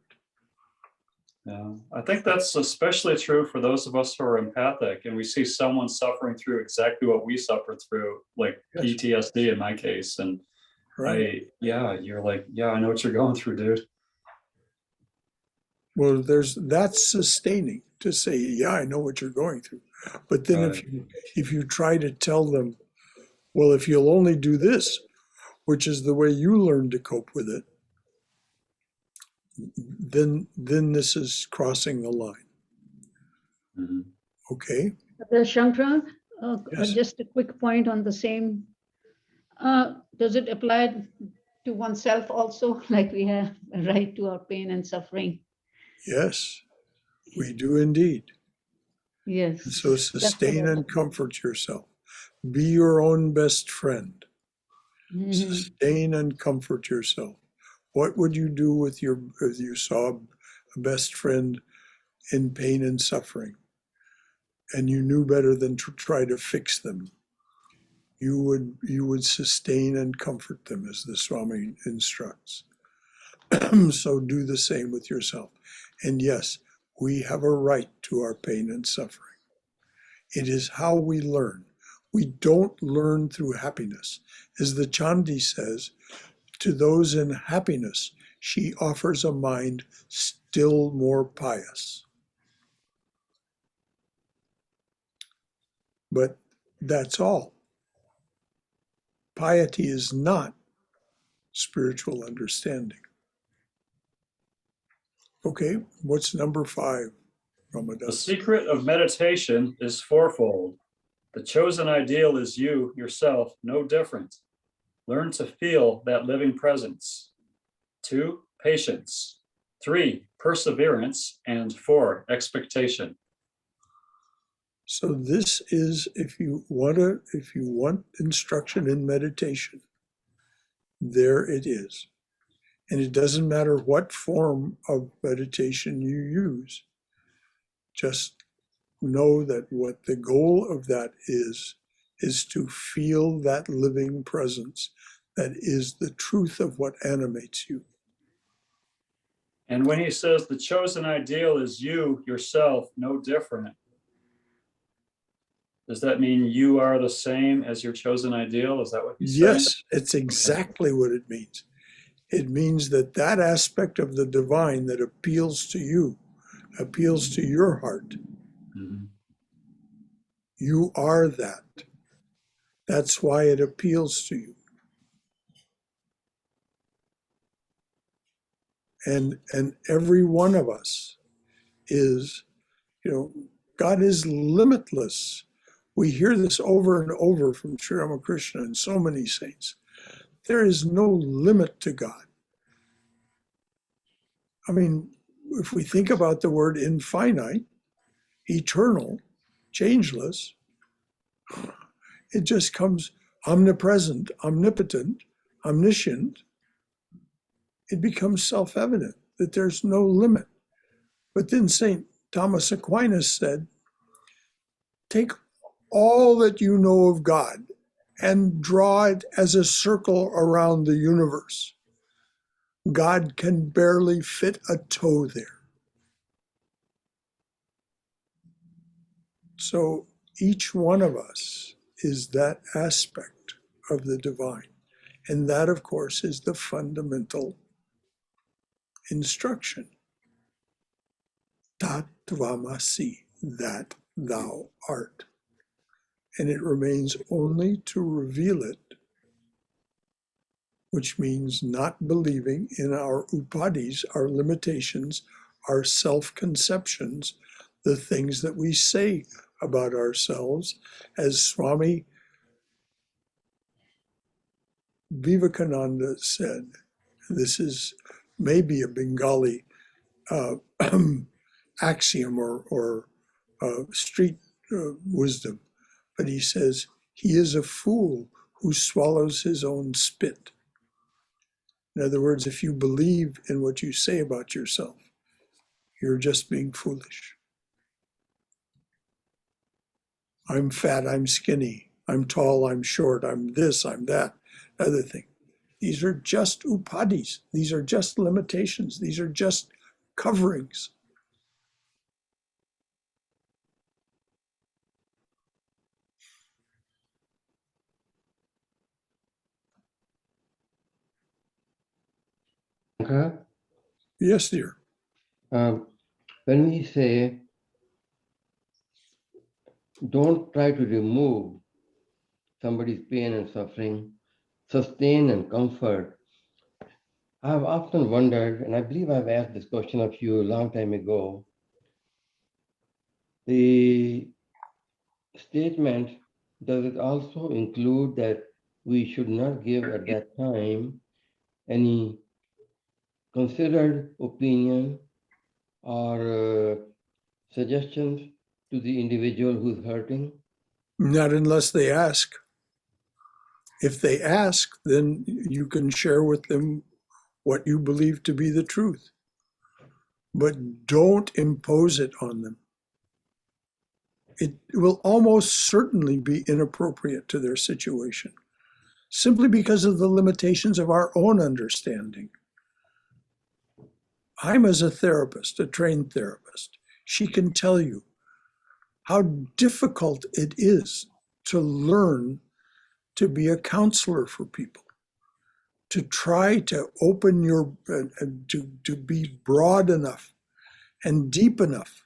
Yeah, I think that's especially true for those of us who are empathic and we see someone suffering through exactly what we suffered through, like PTSD in my case. And right. You're like, I know what you're going through, dude. Well, that's sustaining to say, yeah, I know what you're going through. But then if you try to tell them, well, if you'll only do this, which is the way you learn to cope with it, then this is crossing the line. Mm-hmm. Okay. Shankara, Yes. just a quick point on the same. Does it apply to oneself also, like we have a right to our pain and suffering? Yes, we do indeed. Yes. And so sustain and comfort yourself. Be your own best friend. Mm-hmm. Sustain and comfort yourself. What would you do if you saw a best friend in pain and suffering and you knew better than to try to fix them? You would sustain and comfort them, as the Swami instructs. So do the same with yourself. And yes, we have a right to our pain and suffering. It is how we learn. We don't learn through happiness. As the Chandi says, to those in happiness, she offers a mind still more pious. But that's all. Piety is not spiritual understanding. Okay, what's number 5, Ramadan? The secret of meditation is fourfold. The chosen ideal is you, yourself, no different. Learn to feel that living presence. 2, patience. 3, perseverance. And 4, expectation. So this is, if you want instruction in meditation, there it is. And it doesn't matter what form of meditation you use. Just know that what the goal of that is to feel that living presence that is the truth of what animates you. And when he says the chosen ideal is you, yourself, no different, does that mean you are the same as your chosen ideal? Is that what he's saying? Yes, it's exactly what it means. It means that that aspect of the divine that appeals to you, appeals to your heart. Mhm. You are that. That's why it appeals to you. And every one of us is, God is limitless. We hear this over and over from Sri Ramakrishna and so many saints. There is no limit to God. I mean, if we think about the word infinite, eternal, changeless, it just comes omnipresent, omnipotent, omniscient. It becomes self-evident that there's no limit. But then St. Thomas Aquinas said, take all that you know of God and draw it as a circle around the universe. God can barely fit a toe there. So each one of us is that aspect of the divine. And that, of course, is the fundamental instruction. Tat tvamasi, that thou art. And it remains only to reveal it, which means not believing in our upadis, our limitations, our self-conceptions, the things that we say about ourselves. As Swami Vivekananda said, this is maybe a Bengali axiom or street wisdom, but he says, he is a fool who swallows his own spit. In other words, if you believe in what you say about yourself, you're just being foolish. I'm fat, I'm skinny, I'm tall, I'm short, I'm this, I'm that, other thing. These are just upadis. These are just limitations. These are just coverings. Shankara, Yes, dear. when we say don't try to remove somebody's pain and suffering, sustain and comfort, I've often wondered, and I believe I've asked this question of you a long time ago, the statement, does it also include that we should not give at that time any considered opinion or suggestions to the individual who's hurting? Not unless they ask. If they ask, then you can share with them what you believe to be the truth. But don't impose it on them. It will almost certainly be inappropriate to their situation, simply because of the limitations of our own understanding. I'm, as a therapist, a trained therapist, she can tell you how difficult it is to learn to be a counselor for people, to try to open your, to be broad enough and deep enough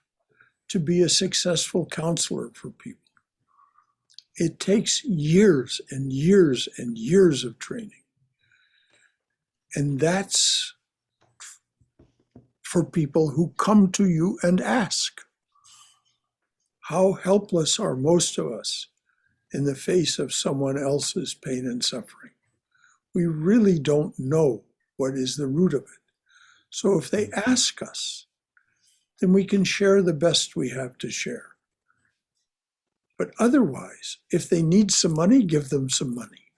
to be a successful counselor for people. It takes years and years and years of training. And that's for people who come to you and ask. How helpless are most of us in the face of someone else's pain and suffering? We really don't know what is the root of it. So if they ask us, then we can share the best we have to share. But otherwise, if they need some money, give them some money.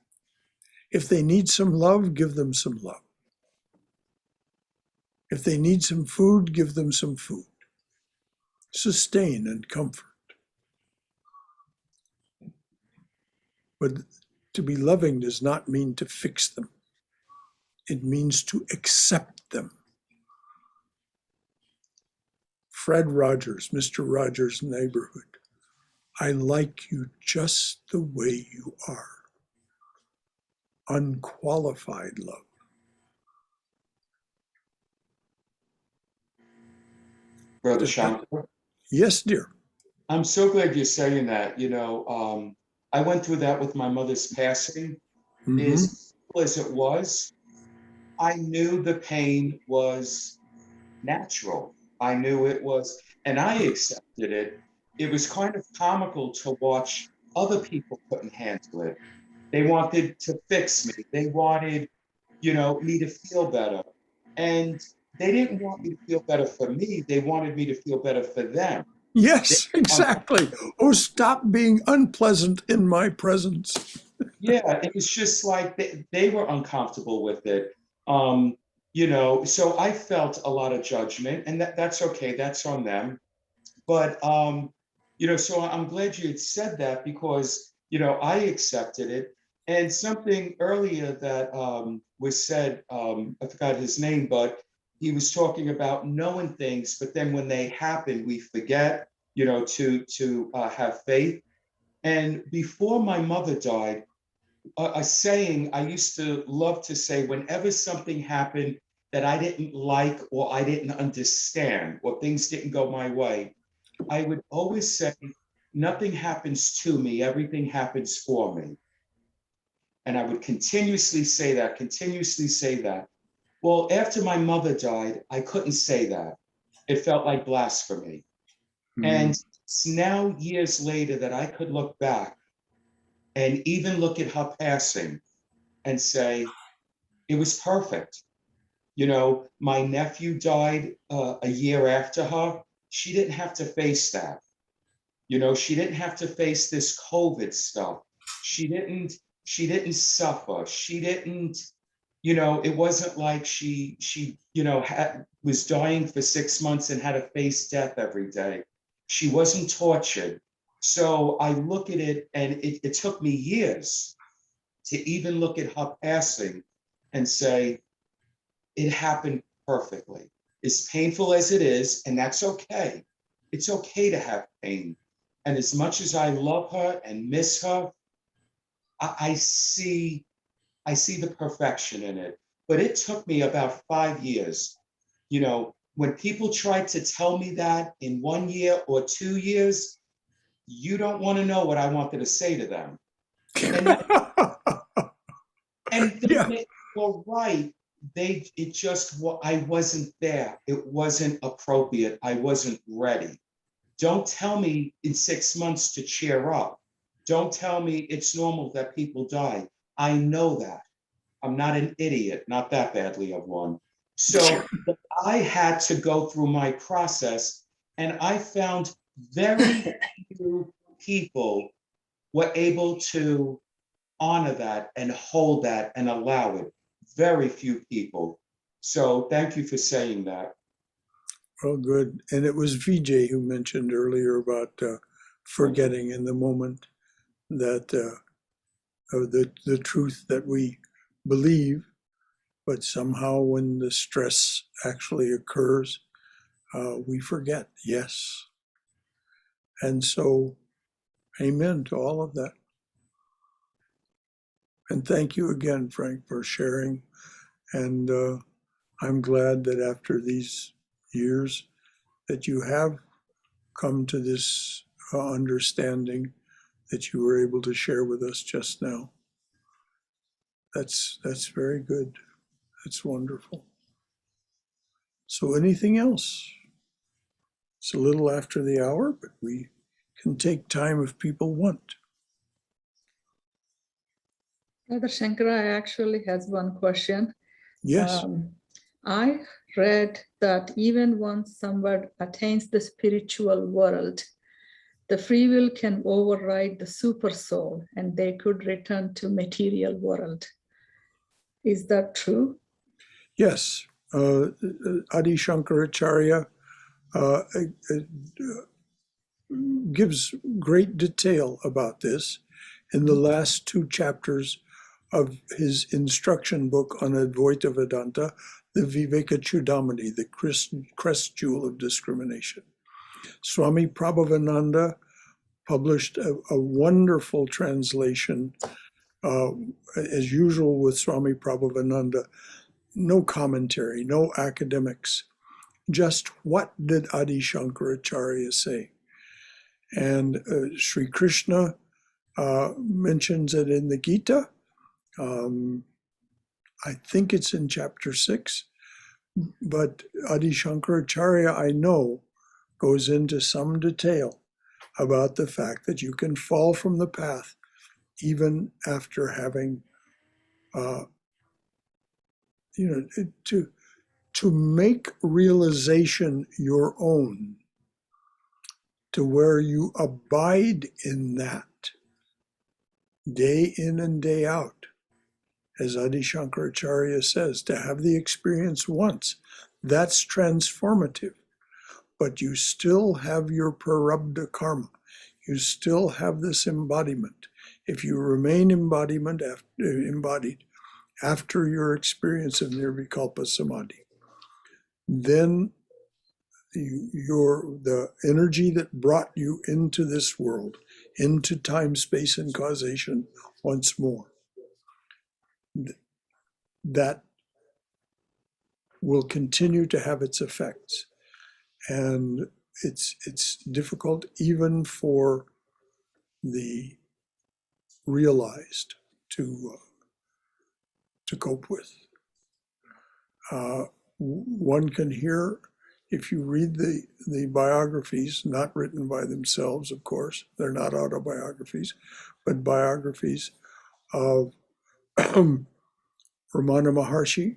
If they need some love, give them some love. If they need some food, give them some food. Sustain and comfort. But to be loving does not mean to fix them. It means to accept them. Fred Rogers, Mr. Rogers' Neighborhood. I like you just the way you are. Unqualified love. Brother Shankara. Yes, dear. I'm so glad you're saying that. I went through that with my mother's passing. Mhm. As simple as it was, I knew the pain was natural. I knew it was, and I accepted it. It was kind of comical to watch other people couldn't handle it. They wanted to fix me. They wanted, me to feel better. And they didn't want me to feel better for me. They wanted me to feel better for them. Yes, exactly. Oh, stop being unpleasant in my presence. Yeah, it was just like they were uncomfortable with it. So I felt a lot of judgment, and that's okay, that's on them. But so I'm glad you had said that because I accepted it. And something earlier that was said, I forgot his name, but he was talking about knowing things, but then when they happen, we forget, to have faith. And before my mother died, a saying I used to love to say whenever something happened that I didn't like or I didn't understand or things didn't go my way, I would always say, nothing happens to me, everything happens for me. And I would continuously say that. Well, after my mother died, I couldn't say that. It felt like blasphemy. And it's now years later that I could look back and even look at her passing and say, it was perfect. My nephew died a year after her. She didn't have to face that. She didn't have to face this COVID stuff. She didn't suffer. She didn't, it wasn't like she was dying for 6 months and had to face death every day. She wasn't tortured. So I look at it, and it took me years to even look at her passing and say, it happened perfectly. As painful as it is, and that's okay. It's okay to have pain. And as much as I love her and miss her, I see the perfection in it. But it took me about 5 years. When people tried to tell me that in 1 year or 2 years, you don't want to know what I wanted to say to them. And Yeah. they were right. I wasn't there. It wasn't appropriate. I wasn't ready. Don't tell me in 6 months to cheer up. Don't tell me it's normal that people die. I know that. I'm not an idiot, not that badly of one. So I had to go through my process, and I found very few people were able to honor that and hold that and allow it. Very few people. So thank you for saying that. Well, good. And it was Vijay who mentioned earlier about forgetting in the moment that the truth that we believe, but somehow when the stress actually occurs, we forget. Yes. And so, amen to all of that. And thank you again, Frank, for sharing. And I'm glad that after these years that you have come to this understanding that you were able to share with us just now. That's very good. That's wonderful. So anything else? It's a little after the hour, but we can take time if people want. Brother Shankara actually has one question. Yes. I read that even once someone attains the spiritual world, the free will can override the super soul and they could return to material world. Is that true? Yes. Adi Shankaracharya gives great detail about this in the last two chapters of his instruction book on Advaita Vedanta, the Viveka Chudamani, the crest jewel of discrimination. Swami Prabhavananda published a wonderful translation, as usual with Swami Prabhavananda, no commentary, no academics, just what did Adi Shankaracharya say? And Sri Krishna mentions it in the Gita. I think it's in chapter 6, but Adi Shankaracharya, I know, goes into some detail about the fact that you can fall from the path even after having, to make realization your own, to where you abide in that day in and day out. As Adi Shankaracharya says, to have the experience once, that's transformative. But you still have your prarabdha karma. You still have this embodiment. If you remain embodied after your experience of Nirvikalpa Samadhi, then the energy that brought you into this world, into time, space, and causation once more, that will continue to have its effects. And it's difficult even for the realized to cope with. One can hear, if you read the biographies, not written by themselves, of course, they're not autobiographies, but biographies of Ramana Maharshi,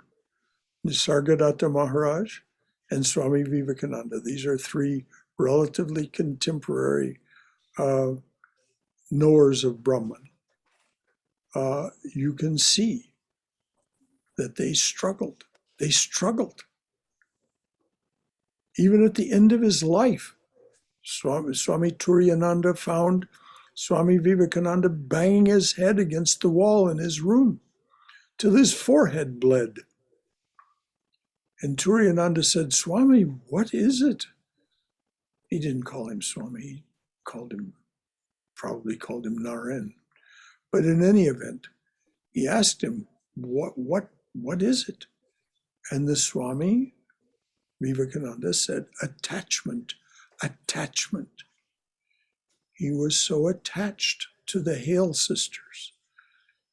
Nisargadatta Maharaj, and Swami Vivekananda. These are three relatively contemporary knowers of Brahman. You can see that they struggled. They struggled. Even at the end of his life, Swami Turiyananda found Swami Vivekananda banging his head against the wall in his room till his forehead bled. And Turiyananda said, "Swami, what is it?" He didn't call him Swami. He probably called him Naren. But in any event, he asked him, what is it? And the Swami Vivekananda said, attachment. He was so attached to the Hale sisters.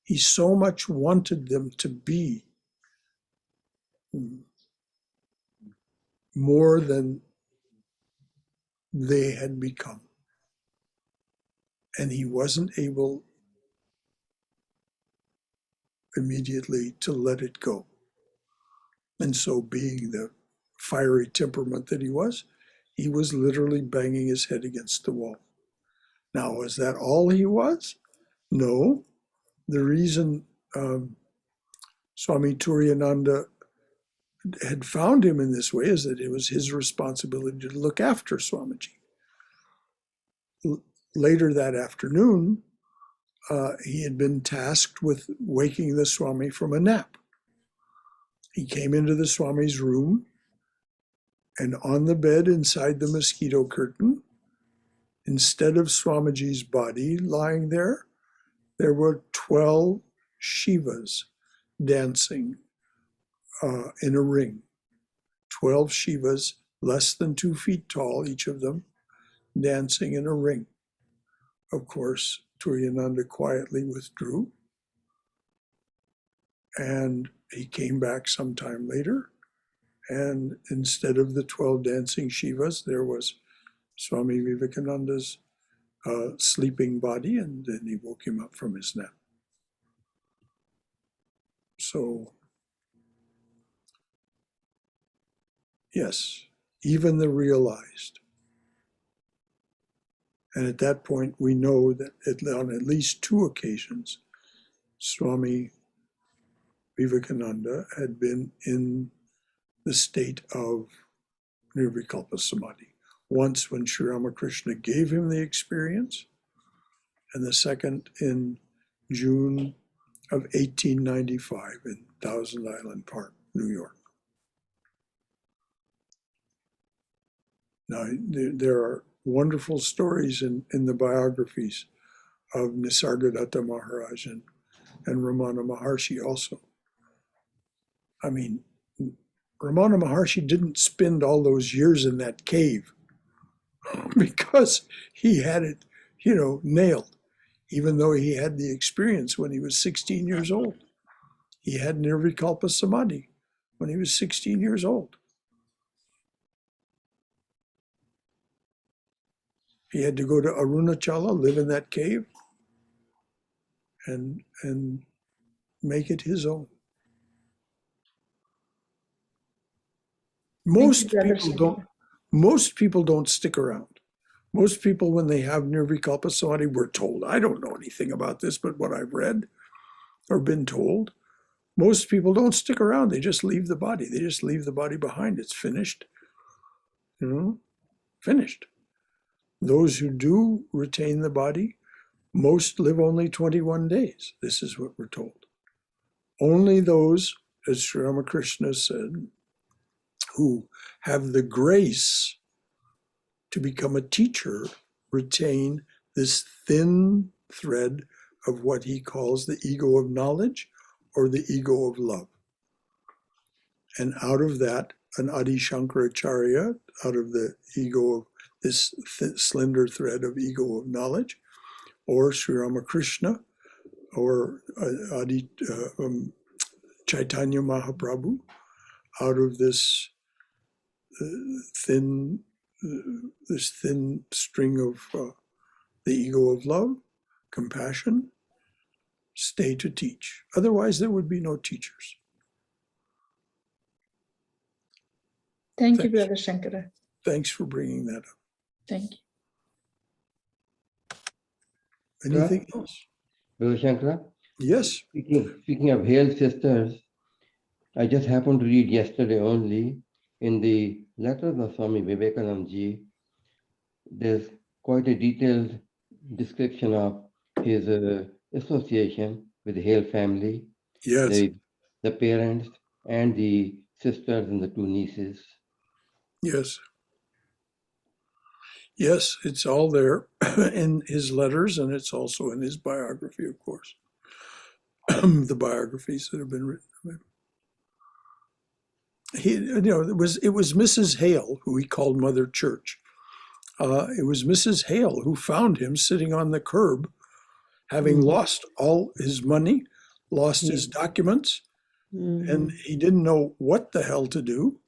He so much wanted them to be more than they had become. And he wasn't able immediately to let it go. And so, being the fiery temperament that he was literally banging his head against the wall. Now, was that all he was? No. The reason Swami Turiyananda had found him in this way is that it was his responsibility to look after Swamiji. Later that afternoon, he had been tasked with waking the Swami from a nap. He came into the Swami's room, and on the bed inside the mosquito curtain, instead of Swamiji's body lying there, there were 12 Shivas dancing in a ring. 12 Shivas, less than 2 feet tall, each of them, dancing in a ring. Of course, Turiyananda quietly withdrew, and he came back sometime later, and instead of the 12 dancing Shivas, there was Swami Vivekananda's sleeping body, and then he woke him up from his nap. So, yes, even the realized And at that point, we know that on at least 2 occasions, Swami Vivekananda had been in the state of Nirvikalpa Samadhi. Once when Sri Ramakrishna gave him the experience, and the second in June of 1895 in Thousand Island Park, New York. Now, there are wonderful stories in the biographies of Nisargadatta Maharaj and Ramana Maharshi also. I mean, Ramana Maharshi didn't spend all those years in that cave because he had it, nailed, even though he had the experience when he was 16 years old. He had Nirvikalpa Samadhi when he was 16 years old. He had to go to Arunachala, live in that cave, and make it his own. Most people don't stick around. Most people, when they have Nirvikalpa Samadhi, we're told, I don't know anything about this, but what I've read or been told, most people don't stick around. They just leave the body. They just leave the body behind. It's finished. Finished. Those who do retain the body, most live only 21 days. This is what we're told. Only those, as Sri Ramakrishna said, who have the grace to become a teacher retain this thin thread of what he calls the ego of knowledge or the ego of love. And out of that, an Adi Shankaracharya, out of the ego of this slender thread of ego of knowledge, or Sri Ramakrishna, or Chaitanya Mahaprabhu, out of this thin string of the ego of love, compassion, stay to teach. Otherwise, there would be no teachers. Thank you, Brother Shankara. Thanks for bringing that up. Thank you. Anything else? Brother Shankara? Yes. Speaking of Hail Sisters, I just happened to read yesterday only in the letters of Swami Vivekananda ji, there's quite a detailed description of his association with the Hale family, Yes. the parents and the sisters and the 2 nieces. Yes. Yes, it's all there in his letters, and it's also in his biography, of course. The biographies that have been written of him. It was Mrs. Hale who he called Mother Church. It was Mrs. Hale who found him sitting on the curb, having lost all his money, lost his documents, and he didn't know what the hell to do.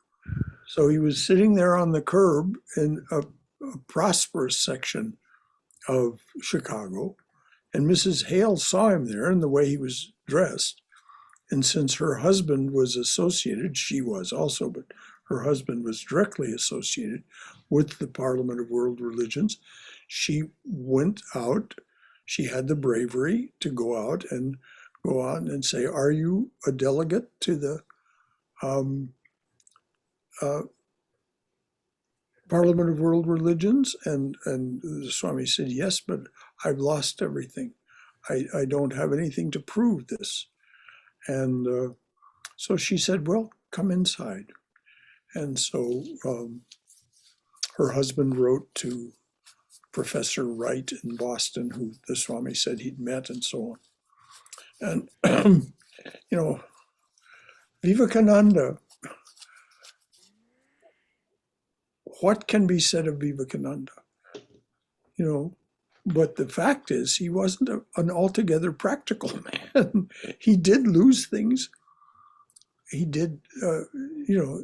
So he was sitting there on the curb in a prosperous section of Chicago, and Mrs. Hale saw him there and the way he was dressed. And since her husband was associated, she was also, but her husband was directly associated with the Parliament of World Religions, she went out. She had the bravery to go out and say, are you a delegate to the Parliament of World Religions? And the Swami said, yes, but I've lost everything. I don't have anything to prove this. And so she said, well, come inside. And so her husband wrote to Professor Wright in Boston, who the Swami said he'd met, and so on. And, Vivekananda, what can be said of Vivekananda? But the fact is, he wasn't an altogether practical man. He did lose things. He did,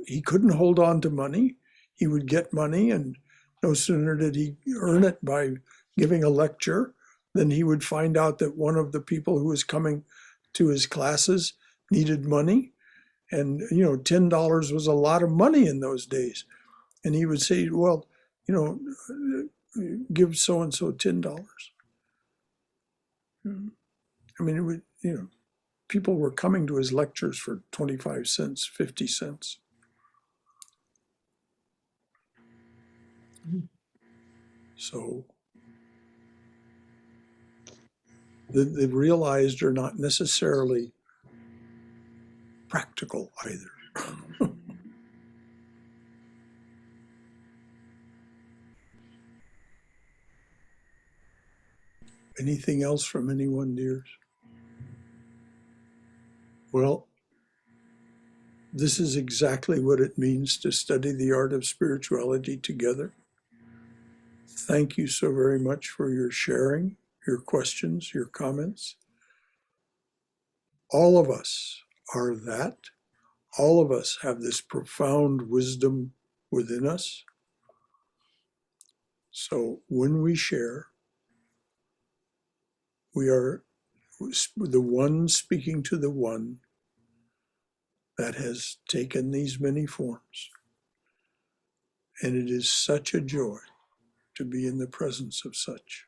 he couldn't hold on to money. He would get money, and no sooner did he earn it by giving a lecture than he would find out that one of the people who was coming to his classes needed money. And, $10 was a lot of money in those days. And he would say, well, give so-and-so $10. I mean, it would, people were coming to his lectures for 25 cents, 50 cents. So the realized are not necessarily practical either. Anything else from anyone, dears? Well, this is exactly what it means to study the art of spirituality together. Thank you so very much for your sharing, your questions, your comments. All of us are that. All of us have this profound wisdom within us. So when we share, we are the one speaking to the one that has taken these many forms. And it is such a joy to be in the presence of such.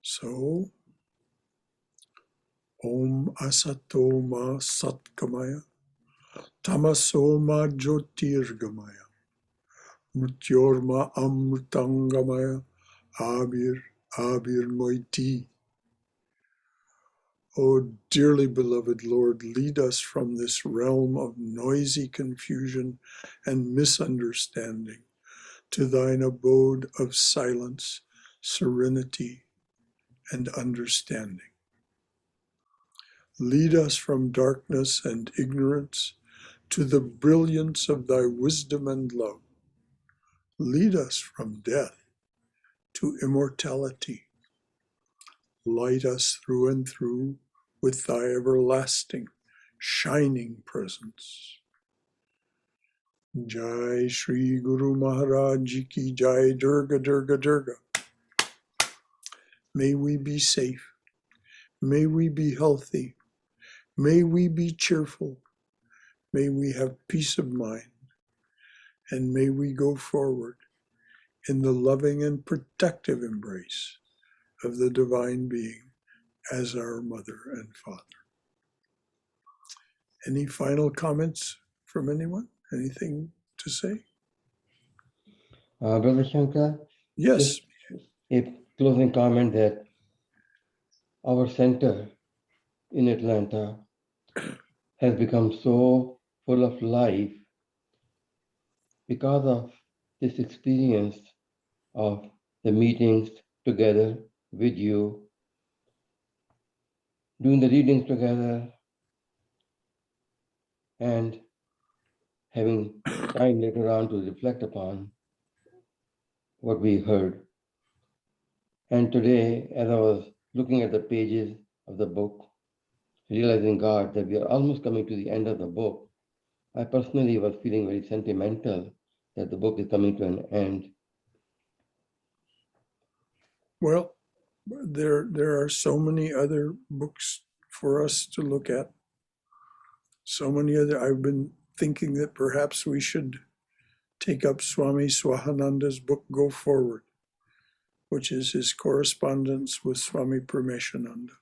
So, Om Asato Ma Satkamaya, Tamaso Ma Jyotirgamaya, Mrityorma Amritangamaya, Abir Moiti. O dearly beloved Lord, lead us from this realm of noisy confusion and misunderstanding to thine abode of silence, serenity, and understanding. Lead us from darkness and ignorance to the brilliance of thy wisdom and love. Lead us from death to immortality. Light us through and through with thy everlasting, shining presence. Jai Shri Guru Maharaj Ki Jai, Durga Durga Durga. May we be safe. May we be healthy. May we be cheerful. May we have peace of mind. And may we go forward in the loving and protective embrace of the Divine Being as our Mother and Father. Any final comments from anyone? Anything to say? Brother Shankar, Yes. just a closing comment that our center in Atlanta has become so full of life because of this experience of the meetings together with you, doing the readings together, and having time later on to reflect upon what we heard. And today, as I was looking at the pages of the book, realizing, God, that we are almost coming to the end of the book, I personally was feeling very sentimental that the book is coming to an end. Well, there are so many other books for us to look at. So many other, I've been thinking that perhaps we should take up Swami Swahananda's book, Go Forward, which is his correspondence with Swami Parmeshananda.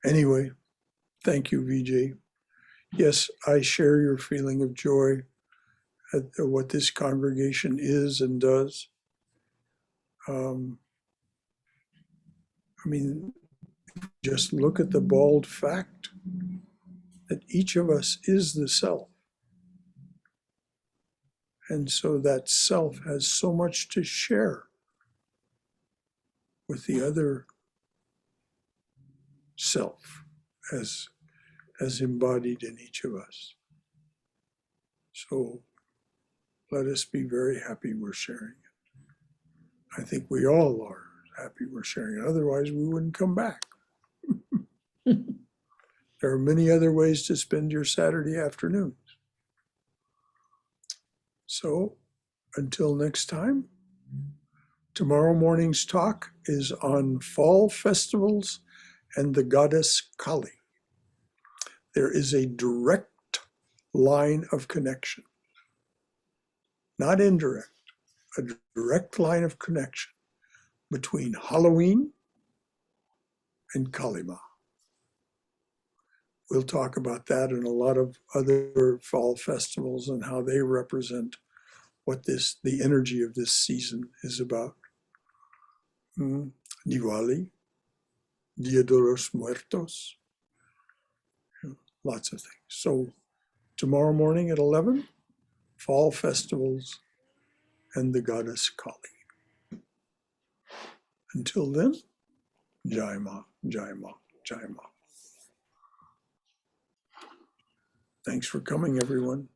Anyway, thank you, Vijay. Yes, I share your feeling of joy at what this congregation is and does. I mean, just look at the bald fact that each of us is the self. And so that self has so much to share with the other self as embodied in each of us. So let us be very happy we're sharing it. I think we all are happy we're sharing it. Otherwise, we wouldn't come back. There are many other ways to spend your Saturday afternoons. So until next time, tomorrow morning's talk is on fall festivals and the goddess Kali. There is a direct line of connection. Not indirect, a direct line of connection between Halloween and Kalima. We'll talk about that and a lot of other fall festivals and how they represent what the energy of this season is about. Diwali, Dia de los Muertos, lots of things. So tomorrow morning at 11, fall festivals and the goddess Kali. Until then, Jai Ma, Jai Ma, Jai Ma. Thanks for coming, everyone.